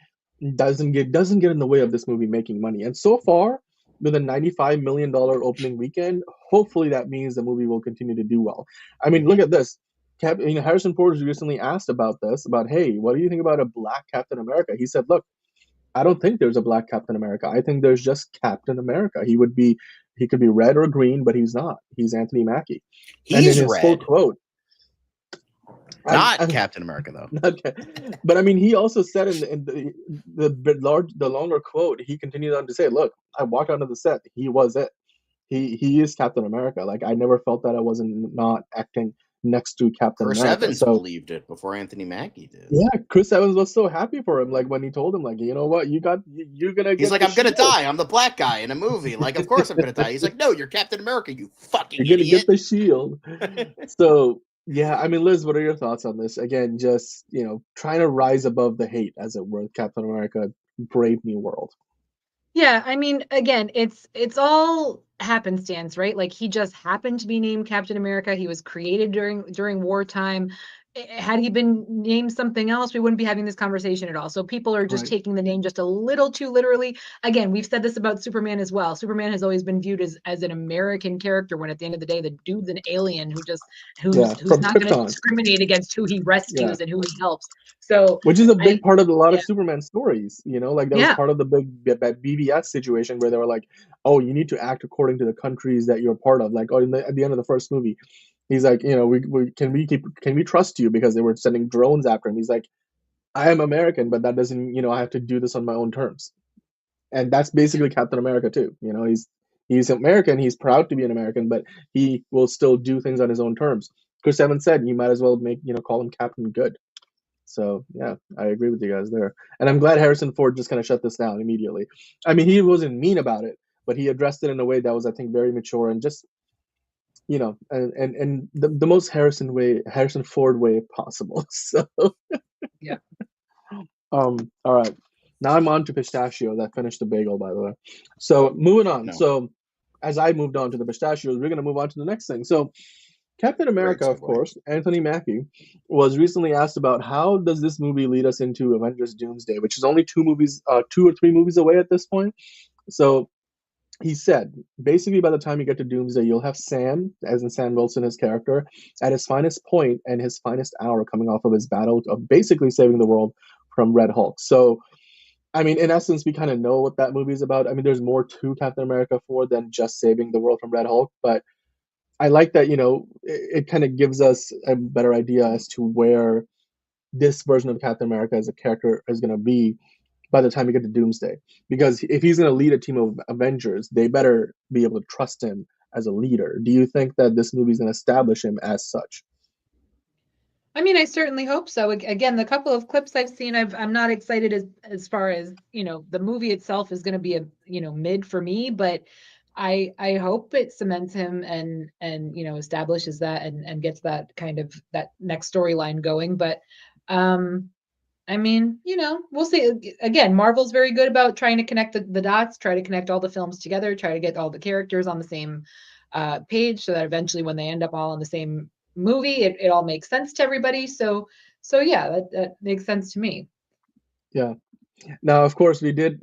doesn't get in the way of this movie making money. And so far, with a $95 million opening weekend, hopefully that means the movie will continue to do well. I mean, look at this. Harrison Ford was recently asked about this, hey, what do you think about a black Captain America? He said, look, I don't think there's a black Captain America. I think there's just Captain America. He could be red or green, but he's not. He's Anthony Mackie. He's and in his full quote. Not Captain America, though. But I mean, he also said in the longer quote, he continued on to say, look, I walked onto the set. He was it. He is Captain America. Like, I never felt that I wasn't not acting next to Captain Chris America. Evans believed it before Anthony Mackie did. Yeah, Chris Evans was so happy for him. Like, when he told him, like, you know what, you're gonna get. He's like, I'm gonna die. I'm the black guy in a movie. Like, of course I'm gonna die. He's like, no, you're Captain America. You fucking You're gonna idiot. get the shield. So yeah, I mean, Liz, what are your thoughts on this? Again, just trying to rise above the hate, as it were. Captain America, Brave New World. Yeah, I mean, again, it's all happenstance, right? Like, he just happened to be named Captain America. He was created during wartime. Had he been named something else, we wouldn't be having this conversation at all. So people are just taking the name just a little too literally. Again, we've said this about Superman as well. Superman has always been viewed as an American character, when at the end of the day, the dude's an alien who's not going to discriminate against who he rescues and who he helps. So, which is a big part of a lot of Superman stories, like that was part of the big BVS situation where they were like, oh, you need to act according to the countries that you're part of. Like, at the end of the first movie, he's like, can we trust you, because they were sending drones after him. He's like, I am American, but that doesn't, I have to do this on my own terms. And that's basically Captain America too. He's American. He's proud to be an American, but he will still do things on his own terms. Chris Evans said, you might as well call him Captain Good. So yeah, I agree with you guys there. And I'm glad Harrison Ford just kind of shut this down immediately. I mean, he wasn't mean about it, but he addressed it in a way that was, I think, very mature and just, and the most Harrison Ford way possible. So All right. Now I'm on to pistachios. I finished the bagel, by the way. So moving on. No. So as I moved on to the pistachios, we're gonna move on to the next thing. So Captain America, of segue. course, Anthony Mackie, was recently asked about how does this movie lead us into Avengers Doomsday, which is only 2 or 3 movies away at this point. So he said, basically, by the time you get to Doomsday, you'll have Sam, as in Sam Wilson, his character, at his finest point and his finest hour coming off of his battle of basically saving the world from Red Hulk. So, I mean, in essence, we kind of know what that movie is about. I mean, there's more to Captain America 4 than just saving the world from Red Hulk, but I like that, it kind of gives us a better idea as to where this version of Captain America as a character is going to be by the time we get to Doomsday. Because if he's going to lead a team of Avengers, they better be able to trust him as a leader. Do you think that this movie is going to establish him as such? I mean, I certainly hope so. Again, the couple of clips I've seen, I'm not excited as far as, the movie itself is going to be a, mid for me, but I hope it cements him and establishes that and gets that kind of that next storyline going. But I mean, we'll see. Again, Marvel's very good about trying to connect the dots, try to connect all the films together, try to get all the characters on the same page so that eventually when they end up all in the same movie, it all makes sense to everybody. So yeah, that makes sense to me. Yeah. Now, of course, we did,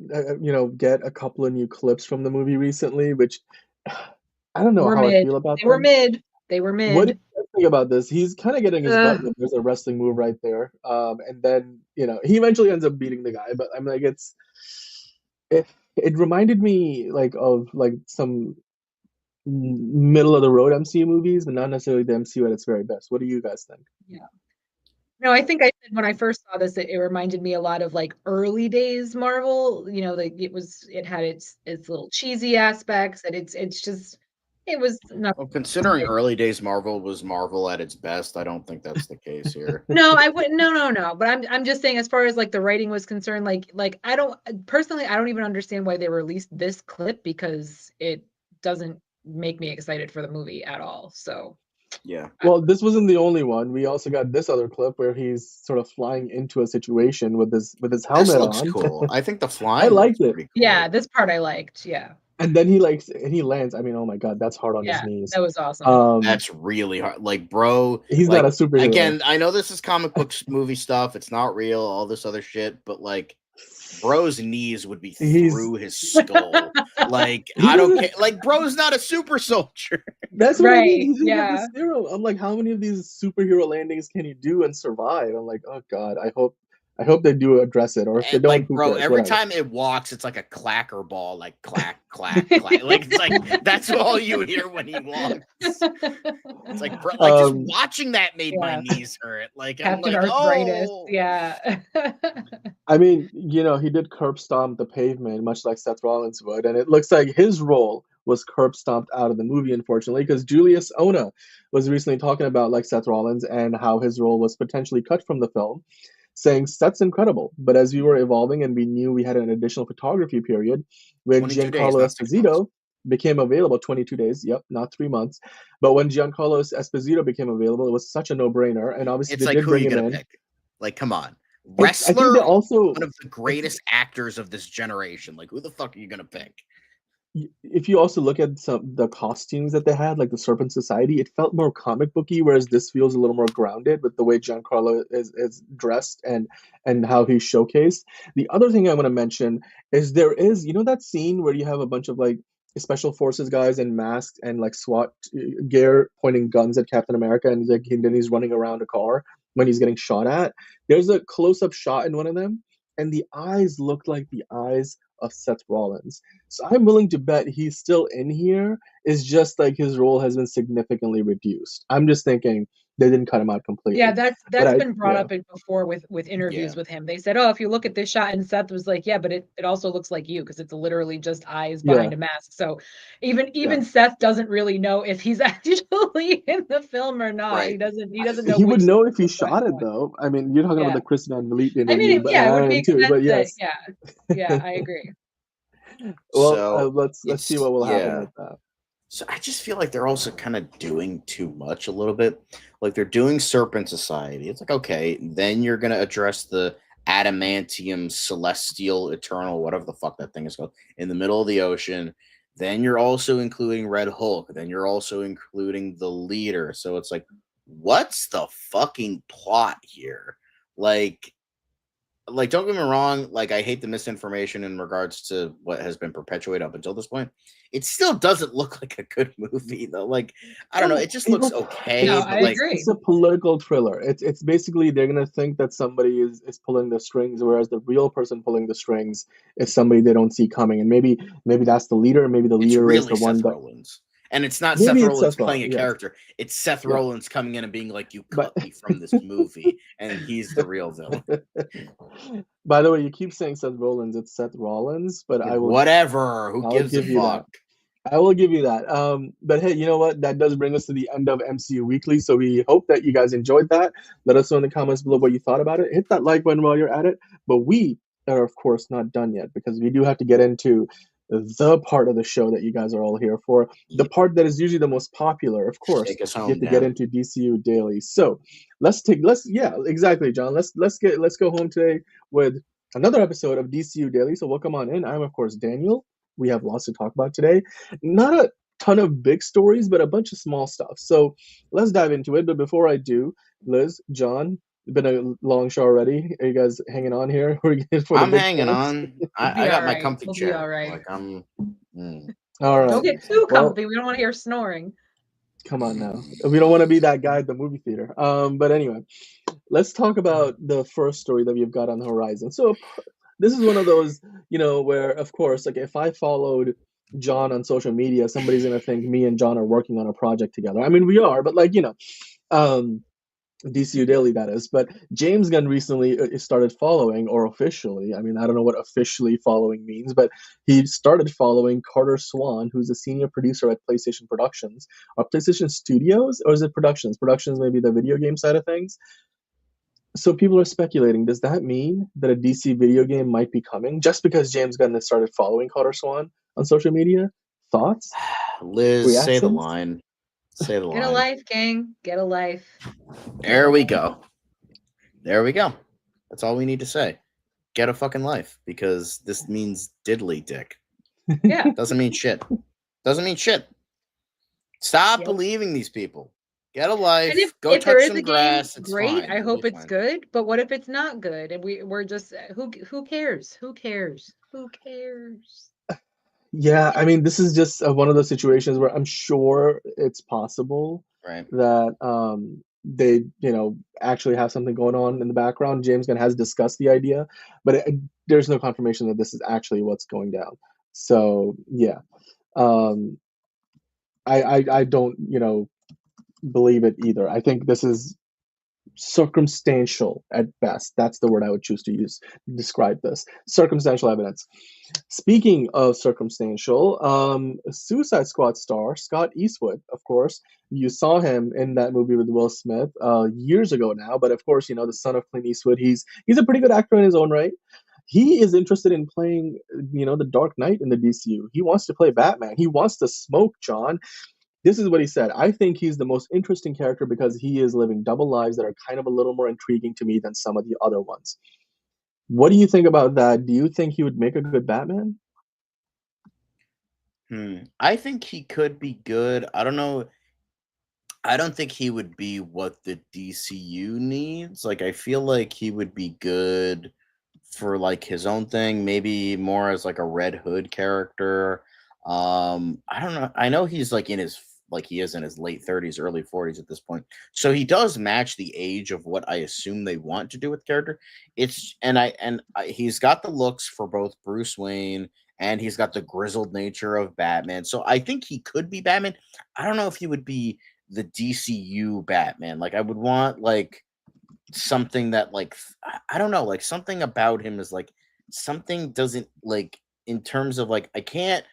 get a couple of new clips from the movie recently, which I don't know how I feel about them. They were mid. What do you think about this? He's kind of getting his butt whipped. There's a wrestling move right there. And then, he eventually ends up beating the guy. But I'm like, it reminded me of some middle of the road MCU movies, but not necessarily the MCU at its very best. What do you guys think? Yeah. No, I think I said when I first saw this, it reminded me a lot of early days Marvel. It had its little cheesy aspects, and it was not. Well, considering early days Marvel was Marvel at its best, I don't think that's the case here. No, I wouldn't. No. But I'm just saying, as far as the writing was concerned, I don't even understand why they released this clip, because it doesn't make me excited for the movie at all. So. Yeah. Well, this wasn't the only one. We also got this other clip where he's sort of flying into a situation with his helmet on. This looks cool. I think the flying. I liked it. Cool. Yeah, this part I liked. Yeah. And then he lands. I mean, oh my God, that's hard on his knees. That was awesome. That's really hard. Bro, he's not a superhero. Again, I know this is comic books movie stuff. It's not real. All this other shit, but bro's knees would be through his skull. I don't care. Bro's not a super soldier. That's what I mean. He's yeah. I'm like, how many of these superhero landings can you do and survive? I'm like, oh God, I hope they do address it, or if they don't, bro, every time it walks, it's like a clacker ball, clack, clack, clack. It's that's all you hear when he walks. It's bro, just watching that made my knees hurt. Captain Arthritis. Oh. Yeah. I mean, he did curb stomp the pavement, much like Seth Rollins would, and it looks like his role was curb stomped out of the movie, unfortunately, because Julius Ona was recently talking about Seth Rollins and how his role was potentially cut from the film, saying Seth's incredible, but as we were evolving and we knew we had an additional photography period, when Giancarlo Esposito became available, 22 days, yep, not 3 months, but when Giancarlo Esposito became available, it was such a no-brainer, and obviously it's they did who bring you him gonna in. Pick? Come on. Wrestler, I think they also, one of the greatest actors of this generation. Who the fuck are you gonna pick? If you also look at the costumes that they had, like the Serpent Society, it felt more comic booky, whereas this feels a little more grounded with the way Giancarlo is dressed and how he's showcased. The other thing I want to mention is there is, that scene where you have a bunch of special forces guys in masks and SWAT gear pointing guns at Captain America, and then he's running around a car when he's getting shot at. There's a close-up shot in one of them, and the eyes look like the eyes of Seth Rollins. So I'm willing to bet he's still in here. It's just his role has been significantly reduced. I'm just thinking they didn't cut him out completely. Yeah, that's been brought up before with interviews with him. They said, oh, if you look at this shot, and Seth was like, yeah, but it also looks like you, because it's literally just eyes behind a mask. So even Seth doesn't really know if he's actually in the film or not. Right. He doesn't know. He would know if he shot it, though. I mean, you're talking about the Chris Van Vliet interview. I mean, it would make sense. But yes. Yeah, I agree. Well, let's see what will happen with that. So I just feel like they're also kind of doing too much a little bit. They're doing Serpent Society. It's okay, then you're going to address the adamantium celestial eternal, whatever the fuck that thing is called, in the middle of the ocean. Then you're also including Red Hulk. Then you're also including the leader. So it's like, what's the fucking plot here? Like, don't get me wrong, like, I hate the misinformation in regards to what has been perpetuated up until this point. It still doesn't look like a good movie, though. Like, I don't know, it just looks okay. No, but I like, agree. It's a political thriller. It's basically they're gonna think that somebody is pulling the strings, whereas the real person pulling the strings is somebody they don't see coming. And maybe that's the leader. Maybe the it's leader is really the one Seth that Rollins. And it's not maybe Seth it's Rollins Seth playing a Rollins. Yes. character. It's Seth Yeah. Rollins coming in and being like, you But- cut me from this movie, and he's the real villain. By the way, you keep saying Seth Rollins. It's Seth Rollins, but I will. Whatever. Who I'll gives a give you that. fuck? I will give you that. But hey, you know what? That does bring us to the end of MCU Weekly. So we hope that you guys enjoyed that. Let us know in the comments below what you thought about it. Hit that like button while you're at it. But we are, of course, not done yet because we do have to get into the part of the show that you guys are all here for. The part that is usually the most popular, of course. Take us home, You have to Dan. get into DCU Daily. So yeah, exactly, John. Let's go home today with another episode of DCU Daily. So welcome on in. I'm, of course, Daniel. We have lots to talk about today. Not a ton of big stories, but a bunch of small stuff. So let's dive into it. But before I do, Liz, John, it's been a long show already. Are you guys hanging on here? I'm hanging on. I got my alright. comfy We'll be chair. alright. Like, I'm. All right. Don't get too Well, comfy. We don't want to hear snoring. come on now. We don't want to be that guy at the movie theater. But anyway, let's talk about the first story that we've got on the horizon. So this is one of those, where, of course, like if I followed John on social media, somebody's going to think me and John are working on a project together. I mean, we are, but DCU Daily, that is. But James Gunn recently started following, or officially, I mean, I don't know what officially following means, but he started following Carter Swan, who's a senior producer at PlayStation Productions, or PlayStation Studios, or is it Productions? Productions, maybe the video game side of things. So people are speculating, does that mean that a DC video game might be coming just because James Gunn has started following Carter Swan on social media? Thoughts? Liz, say the Reactions? line. Say the line. Get a life, gang. Get a life. There we go. There we go. That's all we need to say. Get a fucking life, because this means diddly dick. Yeah. Doesn't mean shit. Doesn't mean shit. Stop believing these people. Get a life. And if Go there touch is some a grass. game, It's great. fine. I It'll hope be it's fine. good. But what if it's not good? And we're just who cares? Who cares? Who cares? Yeah, I mean, this is just one of those situations where I'm sure it's possible Right. that they, actually have something going on in the background. James Gunn has discussed the idea, but there's no confirmation that this is actually what's going down. So yeah, I don't, believe it either. I think this is circumstantial at best. That's the word I would choose to use to describe this. Circumstantial evidence. Speaking of circumstantial, Suicide Squad star Scott Eastwood, of course, you saw him in that movie with Will Smith years ago now, but of course, the son of Clint Eastwood, he's a pretty good actor in his own right. He is interested in playing, the Dark Knight in the DCU. He wants to play Batman. He wants to smoke, John. This is what he said. I think he's the most interesting character because he is living double lives that are kind of a little more intriguing to me than some of the other ones. What do you think about that? Do you think he would make a good Batman? I think he could be good. I don't know. I don't think he would be what the DCU needs. Like, I feel like he would be good for like his own thing, maybe more as like a Red Hood character. I don't know. I know he's like he is in his late 30s, early 40s at this point. So he does match the age of what I assume they want to do with the character. He's got the looks for both Bruce Wayne and he's got the grizzled nature of Batman. So I think he could be Batman. I don't know if he would be the DCU Batman. Like, I would want like something that like, I don't know, like something about him is like something doesn't like in terms of like, I can't,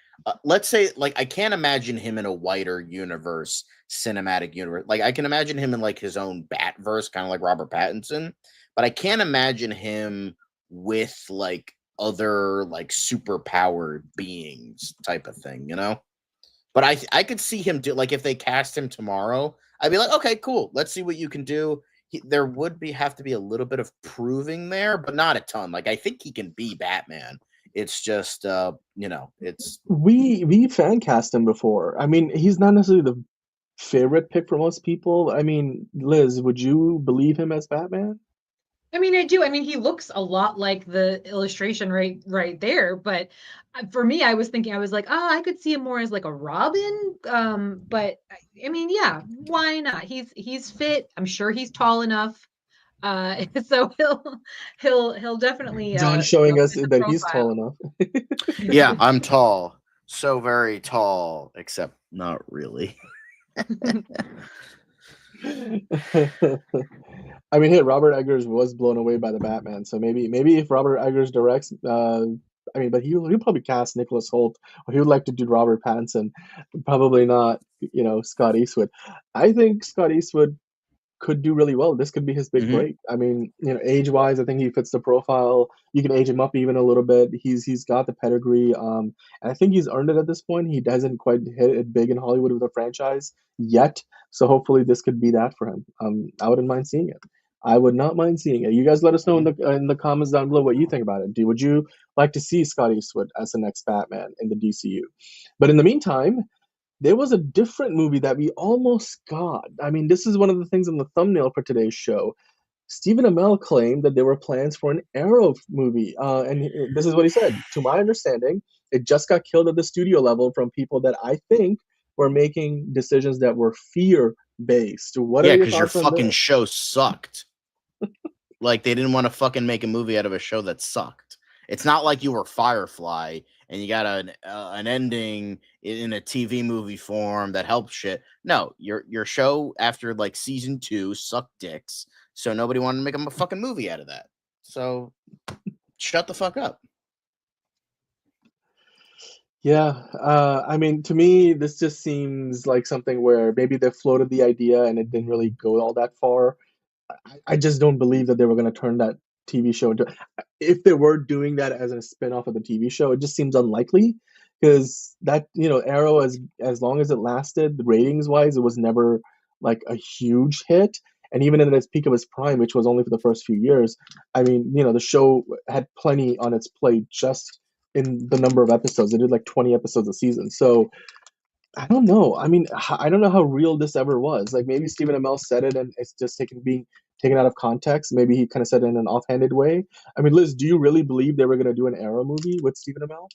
let's say, like, I can't imagine him in a wider universe, cinematic universe. Like, I can imagine him in like his own Batverse, kind of like Robert Pattinson, but I can't imagine him with like other like super powered beings type of thing, But I could see him do, like, if they cast him tomorrow, I'd be like, okay, cool. Let's see what you can do. there would have to be a little bit of proving there, but not a ton. Like, I think he can be Batman. It's just it's We fan cast him before. I mean, he's not necessarily the favorite pick for most people. I mean, Liz, would you believe him as Batman? I mean, I do. I mean, he looks a lot like the illustration right there. But for me, I was like, oh, I could see him more as like a Robin. But I mean, yeah, why not? He's fit. I'm sure he's tall enough. So he'll definitely John showing us fit the that he's profile. tall enough. Yeah, I'm tall. So very tall, except not really. I mean, hey, Robert Eggers was blown away by the Batman, so maybe if Robert Eggers directs, I mean, but he'll probably cast Nicholas Hoult, or he would like to do Robert Pattinson, probably not, Scott Eastwood. I think Scott Eastwood could do really well. This could be his big break. I mean, age-wise, I think he fits the profile. You can age him up even a little bit. He's got the pedigree, and I think he's earned it at this point. He hasn't quite hit it big in Hollywood with a franchise yet, so hopefully this could be that for him. I wouldn't mind seeing it. I would not mind seeing it. You guys let us know in the comments down below what you think about it. Would you like to see Scott Eastwood as the next Batman in the DCU? But in the meantime, there was a different movie that we almost got. I mean, this is one of the things in the thumbnail for today's show. Stephen Amell claimed that there were plans for an Arrow movie, and this is what he said. To my understanding, it just got killed at the studio level from people that I think were making decisions that were fear-based. What are your because your thoughts on fucking this? show sucked. Like, they didn't want to fucking make a movie out of a show that sucked. It's not like you were Firefly and you got an ending in a TV movie form that helps shit. No, your show after like season 2 sucked dicks, so nobody wanted to make a fucking movie out of that. So shut the fuck up. Yeah, I mean, to me, this just seems like something where maybe they floated the idea and it didn't really go all that far. I just don't believe that they were going to turn that TV show into. If they were doing that as a spin-off of the TV show, it just seems unlikely because that Arrow, as long as it lasted, ratings wise, it was never like a huge hit. And even in its peak of its prime, which was only for the first few years, I mean, the show had plenty on its plate just in the number of episodes. It did like 20 episodes a season. So I don't know. I mean, I don't know how real this ever was. Like maybe Stephen Amell said it and it's just being taken out of context. Maybe he kind of said it in an offhanded way. I mean, Liz, do you really believe they were going to do an Arrow movie with Stephen Amell?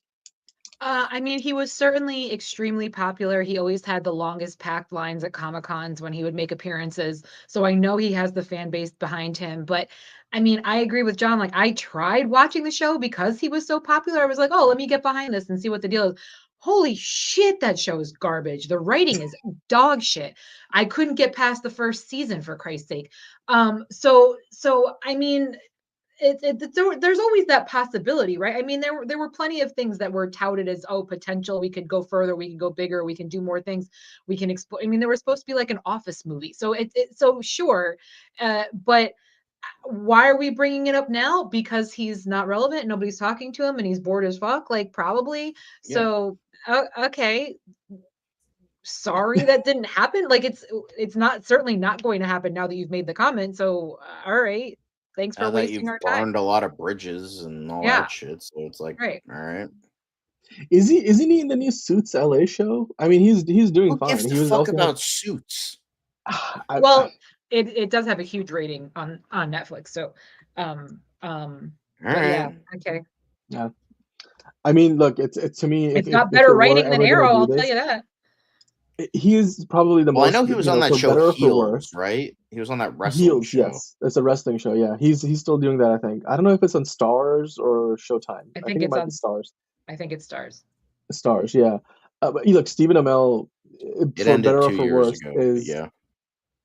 I mean, he was certainly extremely popular. He always had the longest packed lines at Comic-Cons when he would make appearances. So I know he has the fan base behind him. But I mean, I agree with John. Like, I tried watching the show because he was so popular. I was like, oh, let me get behind this and see what the deal is. Holy shit, that show is garbage. The writing is dog shit. I couldn't get past the first season, for Christ's sake. So I mean, there's always that possibility, right? I mean, there were plenty of things that were touted as potential. We could go further, we can go bigger, we can do more things, we can explore. I mean, there was supposed to be like an Office movie, so so sure, but why are we bringing it up now? Because he's not relevant, nobody's talking to him, and he's bored as fuck, like probably. Yeah. So okay. Sorry that didn't happen. Like it's not certainly not going to happen now that you've made the comment. So all right. Thanks for wasting our time. Burned a lot of bridges and all that shit, so it's like, all right. Isn't he in the new Suits LA show? I mean, he's doing fine. Gives he was fuck about Suits. Well, it does have a huge rating on Netflix. So, yeah, okay. Yeah, I mean, look, it's to me, it's not better writing than Arrow. I'll tell you that. He is probably the most. I know he was on that show Heels, right? He was on that wrestling show. Yes, it's a wrestling show. Yeah, he's still doing that. I think. I don't know if it's on Stars or Showtime. I think it might be Stars. I think it's Stars. Stars, yeah. But look, Stephen Amell, for better or for worse,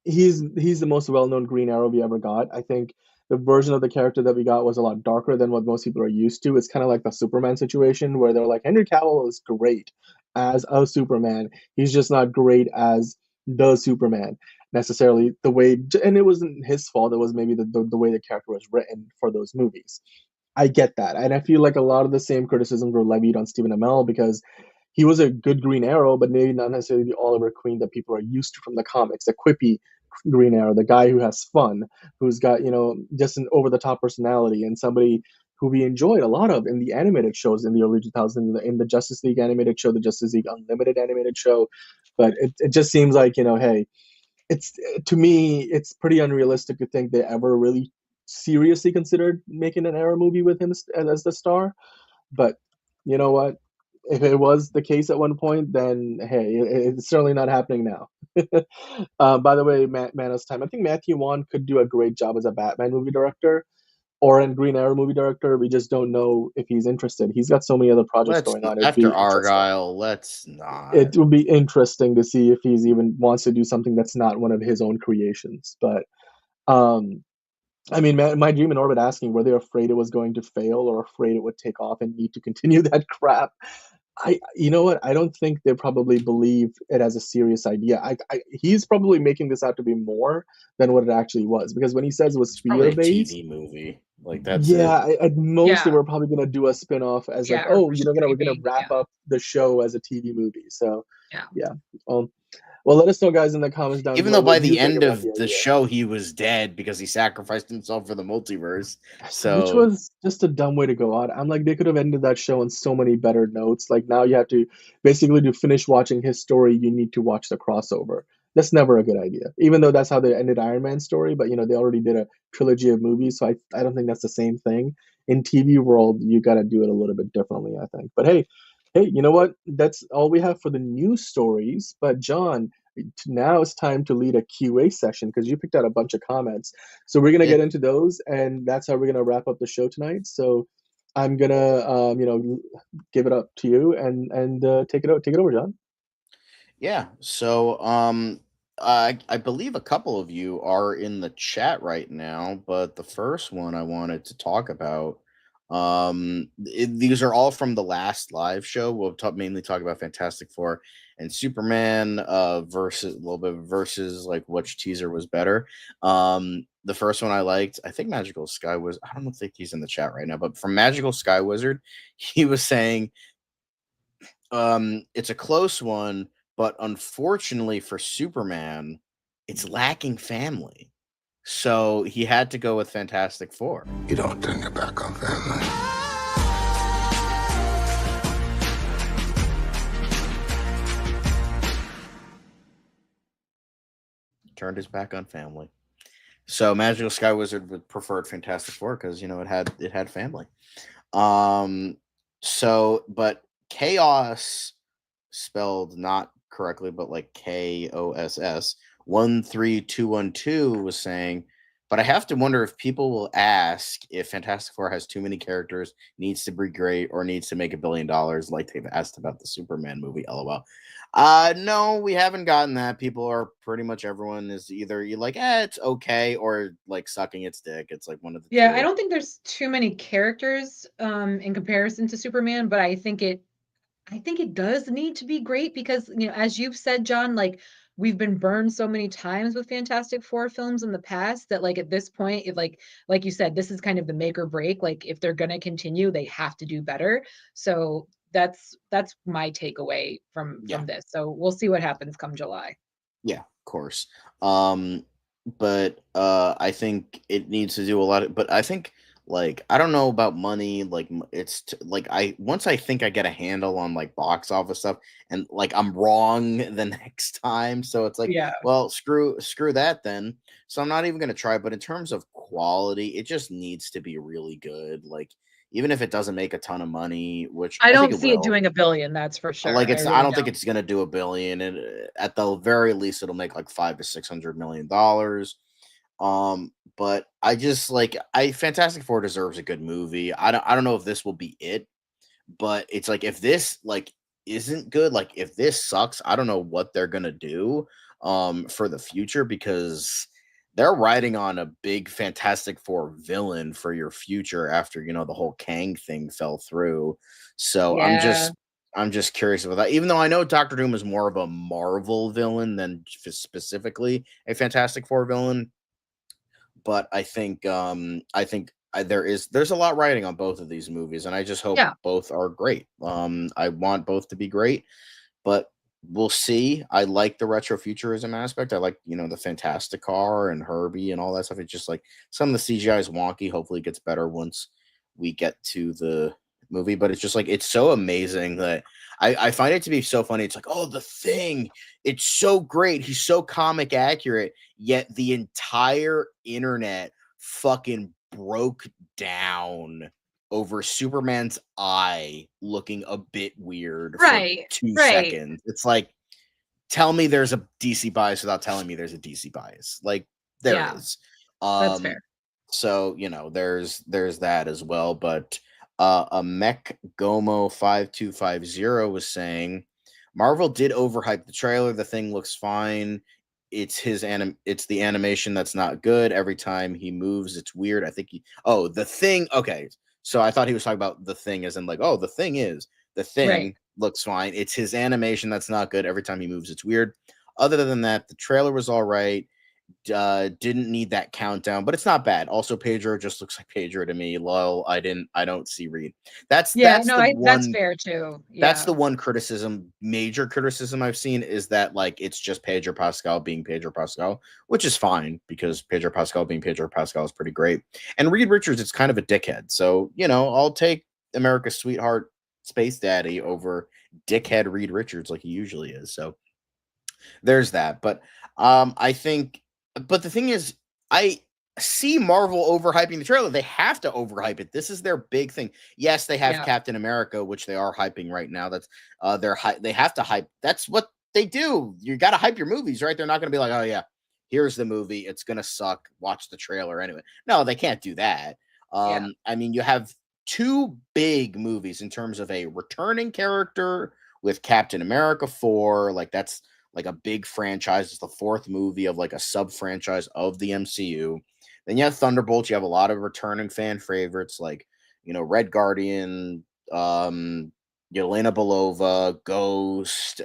he's the most well-known Green Arrow we ever got. I think the version of the character that we got was a lot darker than what most people are used to. It's kind of like the Superman situation where they're like, Henry Cavill is great as a Superman. He's just not great as the Superman necessarily. The way, and it wasn't his fault. It was maybe the way the character was written for those movies. I get that, and I feel like a lot of the same criticisms were levied on Stephen Amell because he was a good Green Arrow, but maybe not necessarily the Oliver Queen that people are used to from the comics, the quippy Green Arrow, the guy who has fun, who's got, just an over the top personality, and somebody who we enjoyed a lot of in the animated shows in the early 2000s, in the Justice League animated show, the Justice League Unlimited animated show. But it just seems like, hey, it's, to me, it's pretty unrealistic to think they ever really seriously considered making an Arrow movie with him as the star. But you know what? If it was the case at one point, then hey, it's certainly not happening now. By the way, Manos time. I think Matthew Vaughn could do a great job as a Batman movie director or a Green Arrow movie director. We just don't know if he's interested. He's got so many other projects Let's going on. It'd be after interesting. Argyle. Let's not. It would be interesting to see if he's even wants to do something that's not one of his own creations. But I mean, my Dream in Orbit asking, were they afraid it was going to fail or afraid it would take off and need to continue that crap? You know what? I don't think they probably believe it as a serious idea. He's probably making this out to be more than what it actually was, because when he says it was fear-based, TV movie, like that's yeah, it. at most they Yeah. were probably going to do a spin-off as Yeah, like, or oh, we're going to streaming, wrap yeah. up the show as a TV movie. So Yeah. Well, let us know, guys, in the comments down Even below. though by what you the think end about of the the idea. show he was dead because he sacrificed himself for the multiverse. So Which was just a dumb way to go out. I'm like, they could have ended that show on so many better notes. Like, now you have to basically, to finish watching his story, you need to watch the crossover. That's never a good idea. Even though that's how they ended Iron Man's story, but they already did a trilogy of movies, so I don't think that's the same thing. In TV world, you got to do it a little bit differently, I think. But hey, you know what? That's all we have for the news stories. But John, now it's time to lead a QA session because you picked out a bunch of comments. So we're gonna get into those, and that's how we're gonna wrap up the show tonight. So I'm gonna, give it up to you and take it over, John. yeah. So I believe a couple of you are in the chat right now, but the first one I wanted to talk about, these are all from the last live show. We'll mainly talk about Fantastic Four and Superman, versus a little bit versus like which teaser was better. The first one I liked, I think Magical Sky was, I don't think he's in the chat right now, but from Magical Sky Wizard, he was saying, it's a close one, but unfortunately for Superman, it's lacking family. So he had to go with Fantastic Four. You don't turn your back on family. Turned his back on family. So Magical Sky Wizard would preferred Fantastic Four because it had family. But Chaos, spelled not correctly, but like KOSS 13212 was saying, but I have to wonder if people will ask if Fantastic Four has too many characters, needs to be great, or needs to make $1 billion, like they've asked about the Superman movie. LOL. No, we haven't gotten that. People are pretty much, everyone is either you like, it's okay, or like sucking its dick. It's like one of the Yeah, two. I don't think there's too many characters in comparison to Superman, but I think it does need to be great because, as you've said, John, like we've been burned so many times with Fantastic Four films in the past that like at this point, it like you said, this is kind of the make or break. Like if they're gonna continue, they have to do better. So that's my takeaway from this. So we'll see what happens come July. Yeah, of course. But I think it needs to do a lot of, but I think like I don't know about money, like once I think I get a handle on like box office stuff and like I'm wrong the next time, so it's like, well, screw that then. So I'm not even going to try, but in terms of quality, it just needs to be really good. Like even if it doesn't make a ton of money, which I don't think see it doing $1 billion, that's for sure. Like I don't think it's gonna do $1 billion, and at the very least, it'll make like $500 to $600 million. But I just Fantastic Four deserves a good movie. I don't know if this will be it, but it's like if this isn't good, like if this sucks, I don't know what they're gonna do for the future because they're riding on a big Fantastic Four villain for your future after the whole Kang thing fell through. So I'm just curious about that. Even though I know Doctor Doom is more of a Marvel villain than specifically a Fantastic Four villain, but I think there's a lot riding on both of these movies, and I just hope both are great. I want both to be great, but we'll see. I like the retrofuturism aspect. I like, the Fantastic Car and Herbie and all that stuff. It's just like some of the CGI is wonky. Hopefully it gets better once we get to the movie. But it's just like, it's so amazing that I find it to be so funny. It's like, oh, the Thing. It's so great. He's so comic accurate. Yet the entire internet fucking broke down over Superman's eye looking a bit weird for 2 seconds. It's like, tell me there's a DC bias without telling me there's a DC bias. Like, there is. That's fair. So, there's that as well. But a Mech Gomo 5250 was saying Marvel did overhype the trailer. The Thing looks fine. It's it's the animation that's not good. Every time he moves, it's weird. I think the Thing. Okay. So I thought he was talking about the Thing as in like, oh, the Thing looks fine. It's his animation that's not good. Every time he moves, it's weird. Other than that, the trailer was all right. Didn't need that countdown, but it's not bad. Also, Pedro just looks like Pedro to me. Lol, I don't see Reed. That's that's one, fair too. That's the one major criticism I've seen is that like it's just Pedro Pascal being Pedro Pascal, which is fine because Pedro Pascal being Pedro Pascal is pretty great. And Reed Richards is kind of a dickhead, so I'll take America's sweetheart space daddy over dickhead Reed Richards like he usually is. So there's that. But I think. But the thing is, I see Marvel overhyping the trailer. They have to overhype it. This is their big thing. Yes, they have Captain America, which they are hyping right now. That's they have to hype. That's what they do. You got to hype your movies, right? They're not going to be like, oh yeah, here's the movie. It's going to suck. Watch the trailer anyway. No, they can't do that. I mean, you have 2 big movies in terms of a returning character with Captain America 4. Like that's like a big franchise. It's the 4th movie of like a sub franchise of the MCU. Then you have Thunderbolts. You have a lot of returning fan favorites like, Red Guardian, Yelena Belova, Ghost,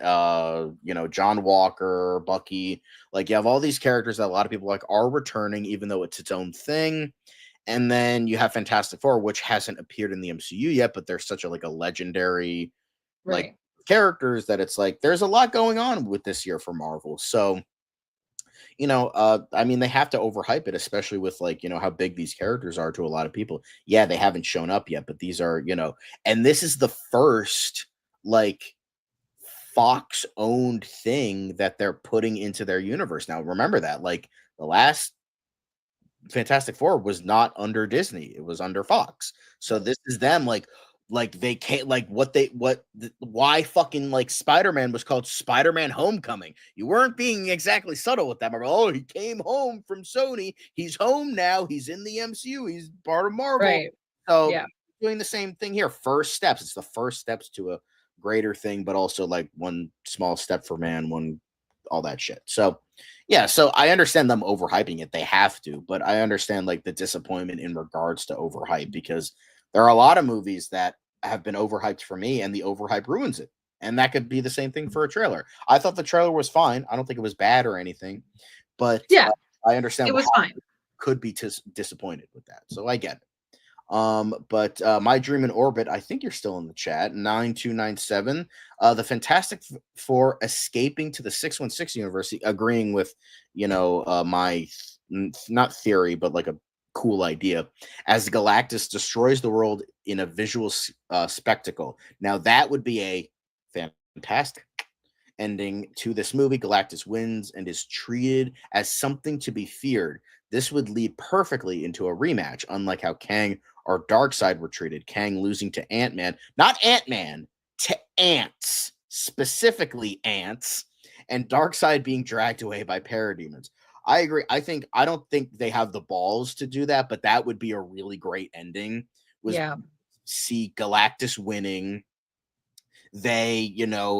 John Walker, Bucky. Like you have all these characters that a lot of people like are returning, even though it's its own thing. And then you have Fantastic Four, which hasn't appeared in the MCU yet, but they're such a legendary like characters that it's like there's a lot going on with this year for Marvel. So I mean, they have to overhype it, especially with like how big these characters are to a lot of people. Yeah, they haven't shown up yet, but these are and this is the first like Fox owned thing that they're putting into their universe. Now remember that like the last Fantastic Four was not under Disney, it was under Fox. So this is them like they can't why fucking like Spider-Man was called Spider-Man Homecoming. You weren't being exactly subtle with that. Oh, he came home from Sony. He's home now. He's in the MCU. He's part of Marvel. Right. So doing the same thing here. First steps. It's the first steps to a greater thing, but also like one small step for man, one all that shit. So yeah, so I understand them overhyping it. They have to, but I understand like the disappointment in regards to overhype because there are a lot of movies that have been overhyped for me, and the overhype ruins it. And that could be the same thing for a trailer. I thought the trailer was fine. I don't think it was bad or anything, but I understand it was fine. Could be disappointed with that. So I get it. But My Dream in Orbit, I think you're still in the chat. 9297. The Fantastic Four escaping to the 616 universe, agreeing with my not theory, but like a cool idea, as Galactus destroys the world in a visual spectacle. Now that would be a fantastic ending to this movie. Galactus wins and is treated as something to be feared. This would lead perfectly into a rematch, unlike how Kang or Darkseid were treated. Kang losing to Ant-Man, not Ant-Man, to ants, specifically ants, and Darkseid being dragged away by parademons. I agree. I don't think they have the balls to do that, but that would be a really great ending. See Galactus winning. They,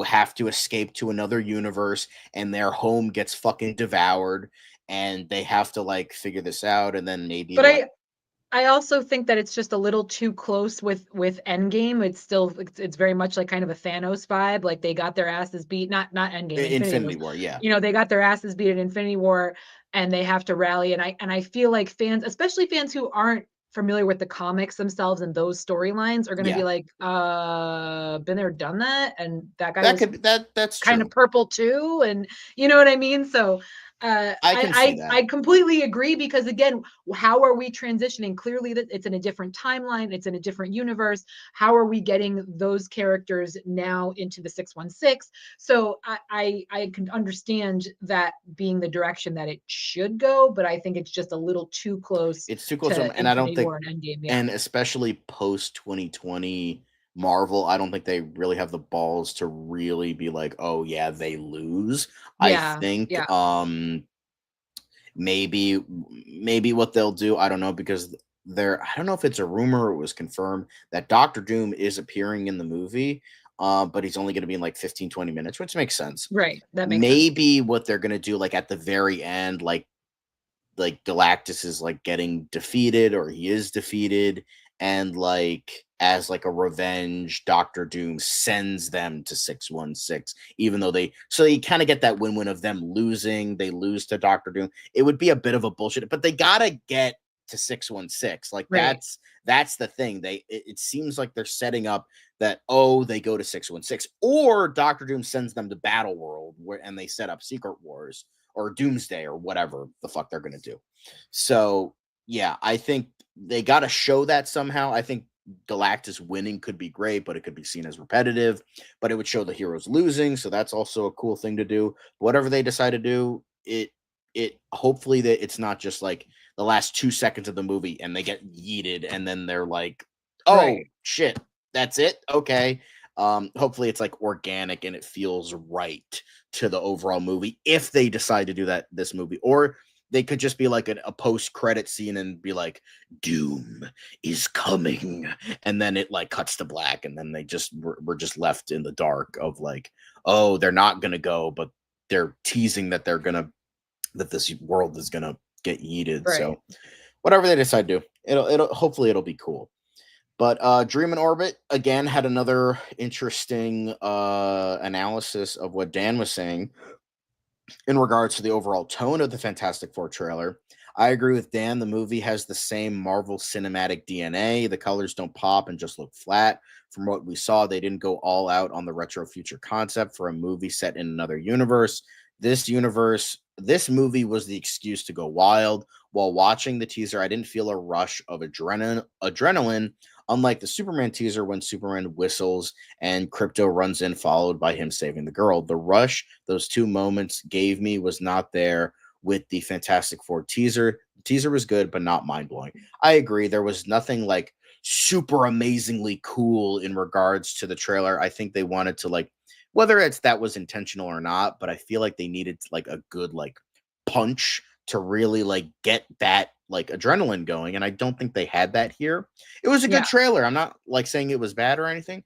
have to escape to another universe and their home gets fucking devoured and they have to like figure this out and then maybe. But I also think that it's just a little too close with Endgame. It's very much like kind of a Thanos vibe. Like they got their asses beat, not Endgame. Infinity War, yeah. They got their asses beat at Infinity War and they have to rally. And I feel like fans, especially fans who aren't familiar with the comics themselves and those storylines are going to be like, been there, done that, and that guy was that's kind of purple too, and you know what I mean. So I completely agree, because again, how are we transitioning? Clearly that it's in a different timeline, it's in a different universe. How are we getting those characters now into the 616? So I can understand that being the direction that it should go, but I think it's just a little too close. It's too close, and I don't think, Endgame, and especially post 2020 Marvel, I don't think they really have the balls to really be like, oh yeah, they lose. I think maybe what they'll do, I don't know, because I don't know if it's a rumor or it was confirmed that Doctor Doom is appearing in the movie, but he's only going to be in like 15-20 minutes, which makes sense. Right. That makes maybe sense. What they're going to do, like at the very end, like Galactus is like getting defeated, or he is defeated, and like as like a revenge, Doctor Doom sends them to 616, even though so you kind of get that win-win of them losing. They lose to Doctor Doom. It would be a bit of a bullshit, but they gotta get to 616. Like that's the thing. It seems like they're setting up that, they go to 616, or Doctor Doom sends them to Battle World, and they set up Secret Wars or Doomsday or whatever the fuck they're gonna do. So yeah, I think they got to show that somehow. I think Galactus winning could be great, but it could be seen as repetitive. But it would show the heroes losing, so that's also a cool thing to do. Whatever they decide to do, it hopefully that it's not just like the last 2 seconds of the movie and they get yeeted and then they're like, shit, that's it. Okay. Hopefully it's like organic and it feels right to the overall movie if they decide to do that this movie. Or they could just be like a post-credit scene and be like, Doom is coming, and then it like cuts to black, and then we're just left in the dark of like, they're not gonna go, but they're teasing that that this world is gonna get yeeted. Right. So whatever they decide to do, it'll hopefully it'll be cool. But Dream in Orbit again had another interesting analysis of what Dan was saying in regards to the overall tone of the Fantastic Four trailer. I agree with Dan. The movie has the same Marvel cinematic DNA. The colors don't pop and just look flat. From what we saw, they didn't go all out on the retro future concept for a movie set in another universe. This movie was the excuse to go wild. While watching the teaser, I didn't feel a rush of adrenaline, unlike the Superman teaser when Superman whistles and Crypto runs in, followed by him saving the girl. The rush those two moments gave me was not there with the Fantastic Four teaser. The teaser was good, but not mind-blowing. I agree. There was nothing like super amazingly cool in regards to the trailer. I think they wanted to like, whether that was intentional or not, but I feel like they needed like a good like punch to really like get that like adrenaline going, and I don't think they had that here. It was a good trailer. I'm not like saying it was bad or anything,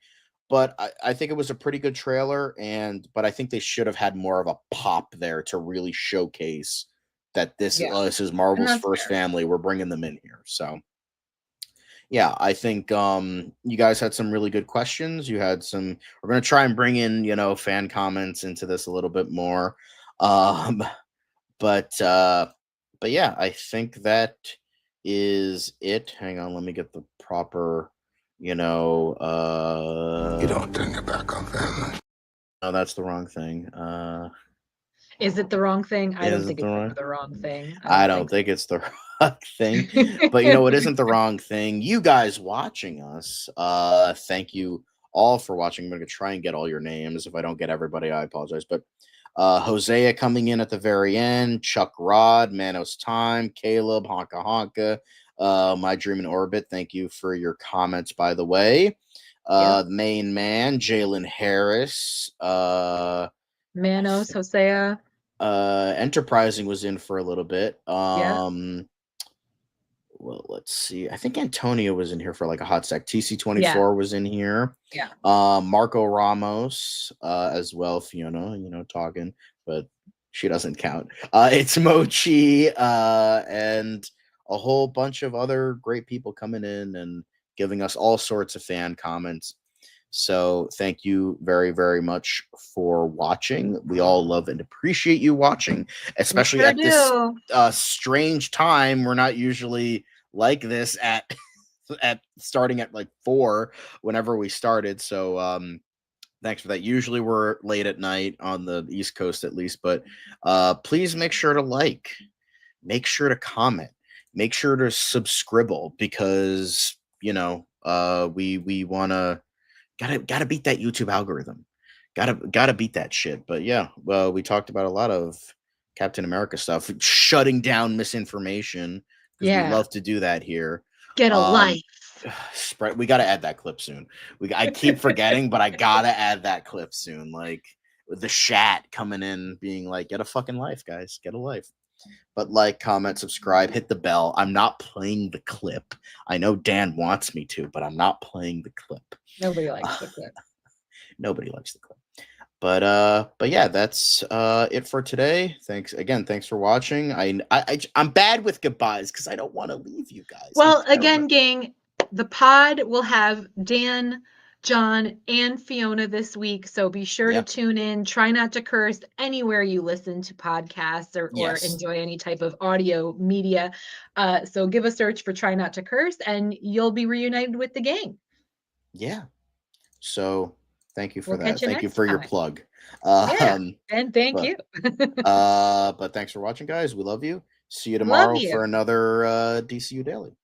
but I think it was a pretty good trailer, but I think they should have had more of a pop there to really showcase that this is Marvel's first family. We're bringing them in here. So yeah, I think you guys had some really good questions. You had some. We're gonna try and bring in fan comments into this a little bit more, but yeah, I think that is it. Hang on, let me get the proper. You don't turn your back on family. No, that's the wrong thing. Is it the wrong thing? I don't think it's the wrong thing. I don't think it's the wrong thing. But it isn't the wrong thing. You guys watching us, thank you all for watching. I'm going to try and get all your names. If I don't get everybody, I apologize. But Hosea coming in at the very end, Chuck Rod, Manos Time, Caleb, Honka Honka, My Dream in Orbit. Thank you for your comments, by the way. The main man, Jalen Harris, Manos, Hosea. Enterprising was in for a little bit. Well, let's see. I think Antonio was in here for like a hot sec. TC24 was in here. Yeah. Marco Ramos, as well. Fiona, talking, but she doesn't count. It's Mochi, and a whole bunch of other great people coming in and giving us all sorts of fan comments. So thank you very, very much for watching. We all love and appreciate you watching, especially at this strange time. We're not usually like this at starting at like 4 whenever we started. So thanks for that. Usually we're late at night on the East Coast at least, but please make sure to like, make sure to comment, make sure to subscribe, because we wanna gotta beat that YouTube algorithm. Gotta beat that shit. But yeah, well, we talked about a lot of Captain America stuff, shutting down misinformation, because we love to do that here. Get a life. Spread. We gotta add that clip soon. I keep forgetting, but I gotta add that clip soon. Like with the chat coming in, being like, "Get a fucking life, guys. Get a life." But like, comment, subscribe, hit the bell. I'm not playing the clip. I know Dan wants me to, but I'm not playing the clip. Nobody likes the clip. Nobody likes the clip. But yeah, that's it for today. Thanks for watching. I'm bad with goodbyes because I don't want to leave you guys. Well, again, gang, the pod will have Dan, John, and Fiona this week, so be sure to tune in. Try not to curse anywhere you listen to podcasts or enjoy any type of audio media. So give a search for Try Not to Curse, and you'll be reunited with the gang. Yeah. So thank you for that. Catch you Thank you next for your time. plug. And thank you. But thanks for watching, guys. We love you. See you tomorrow you. for another DCU Daily.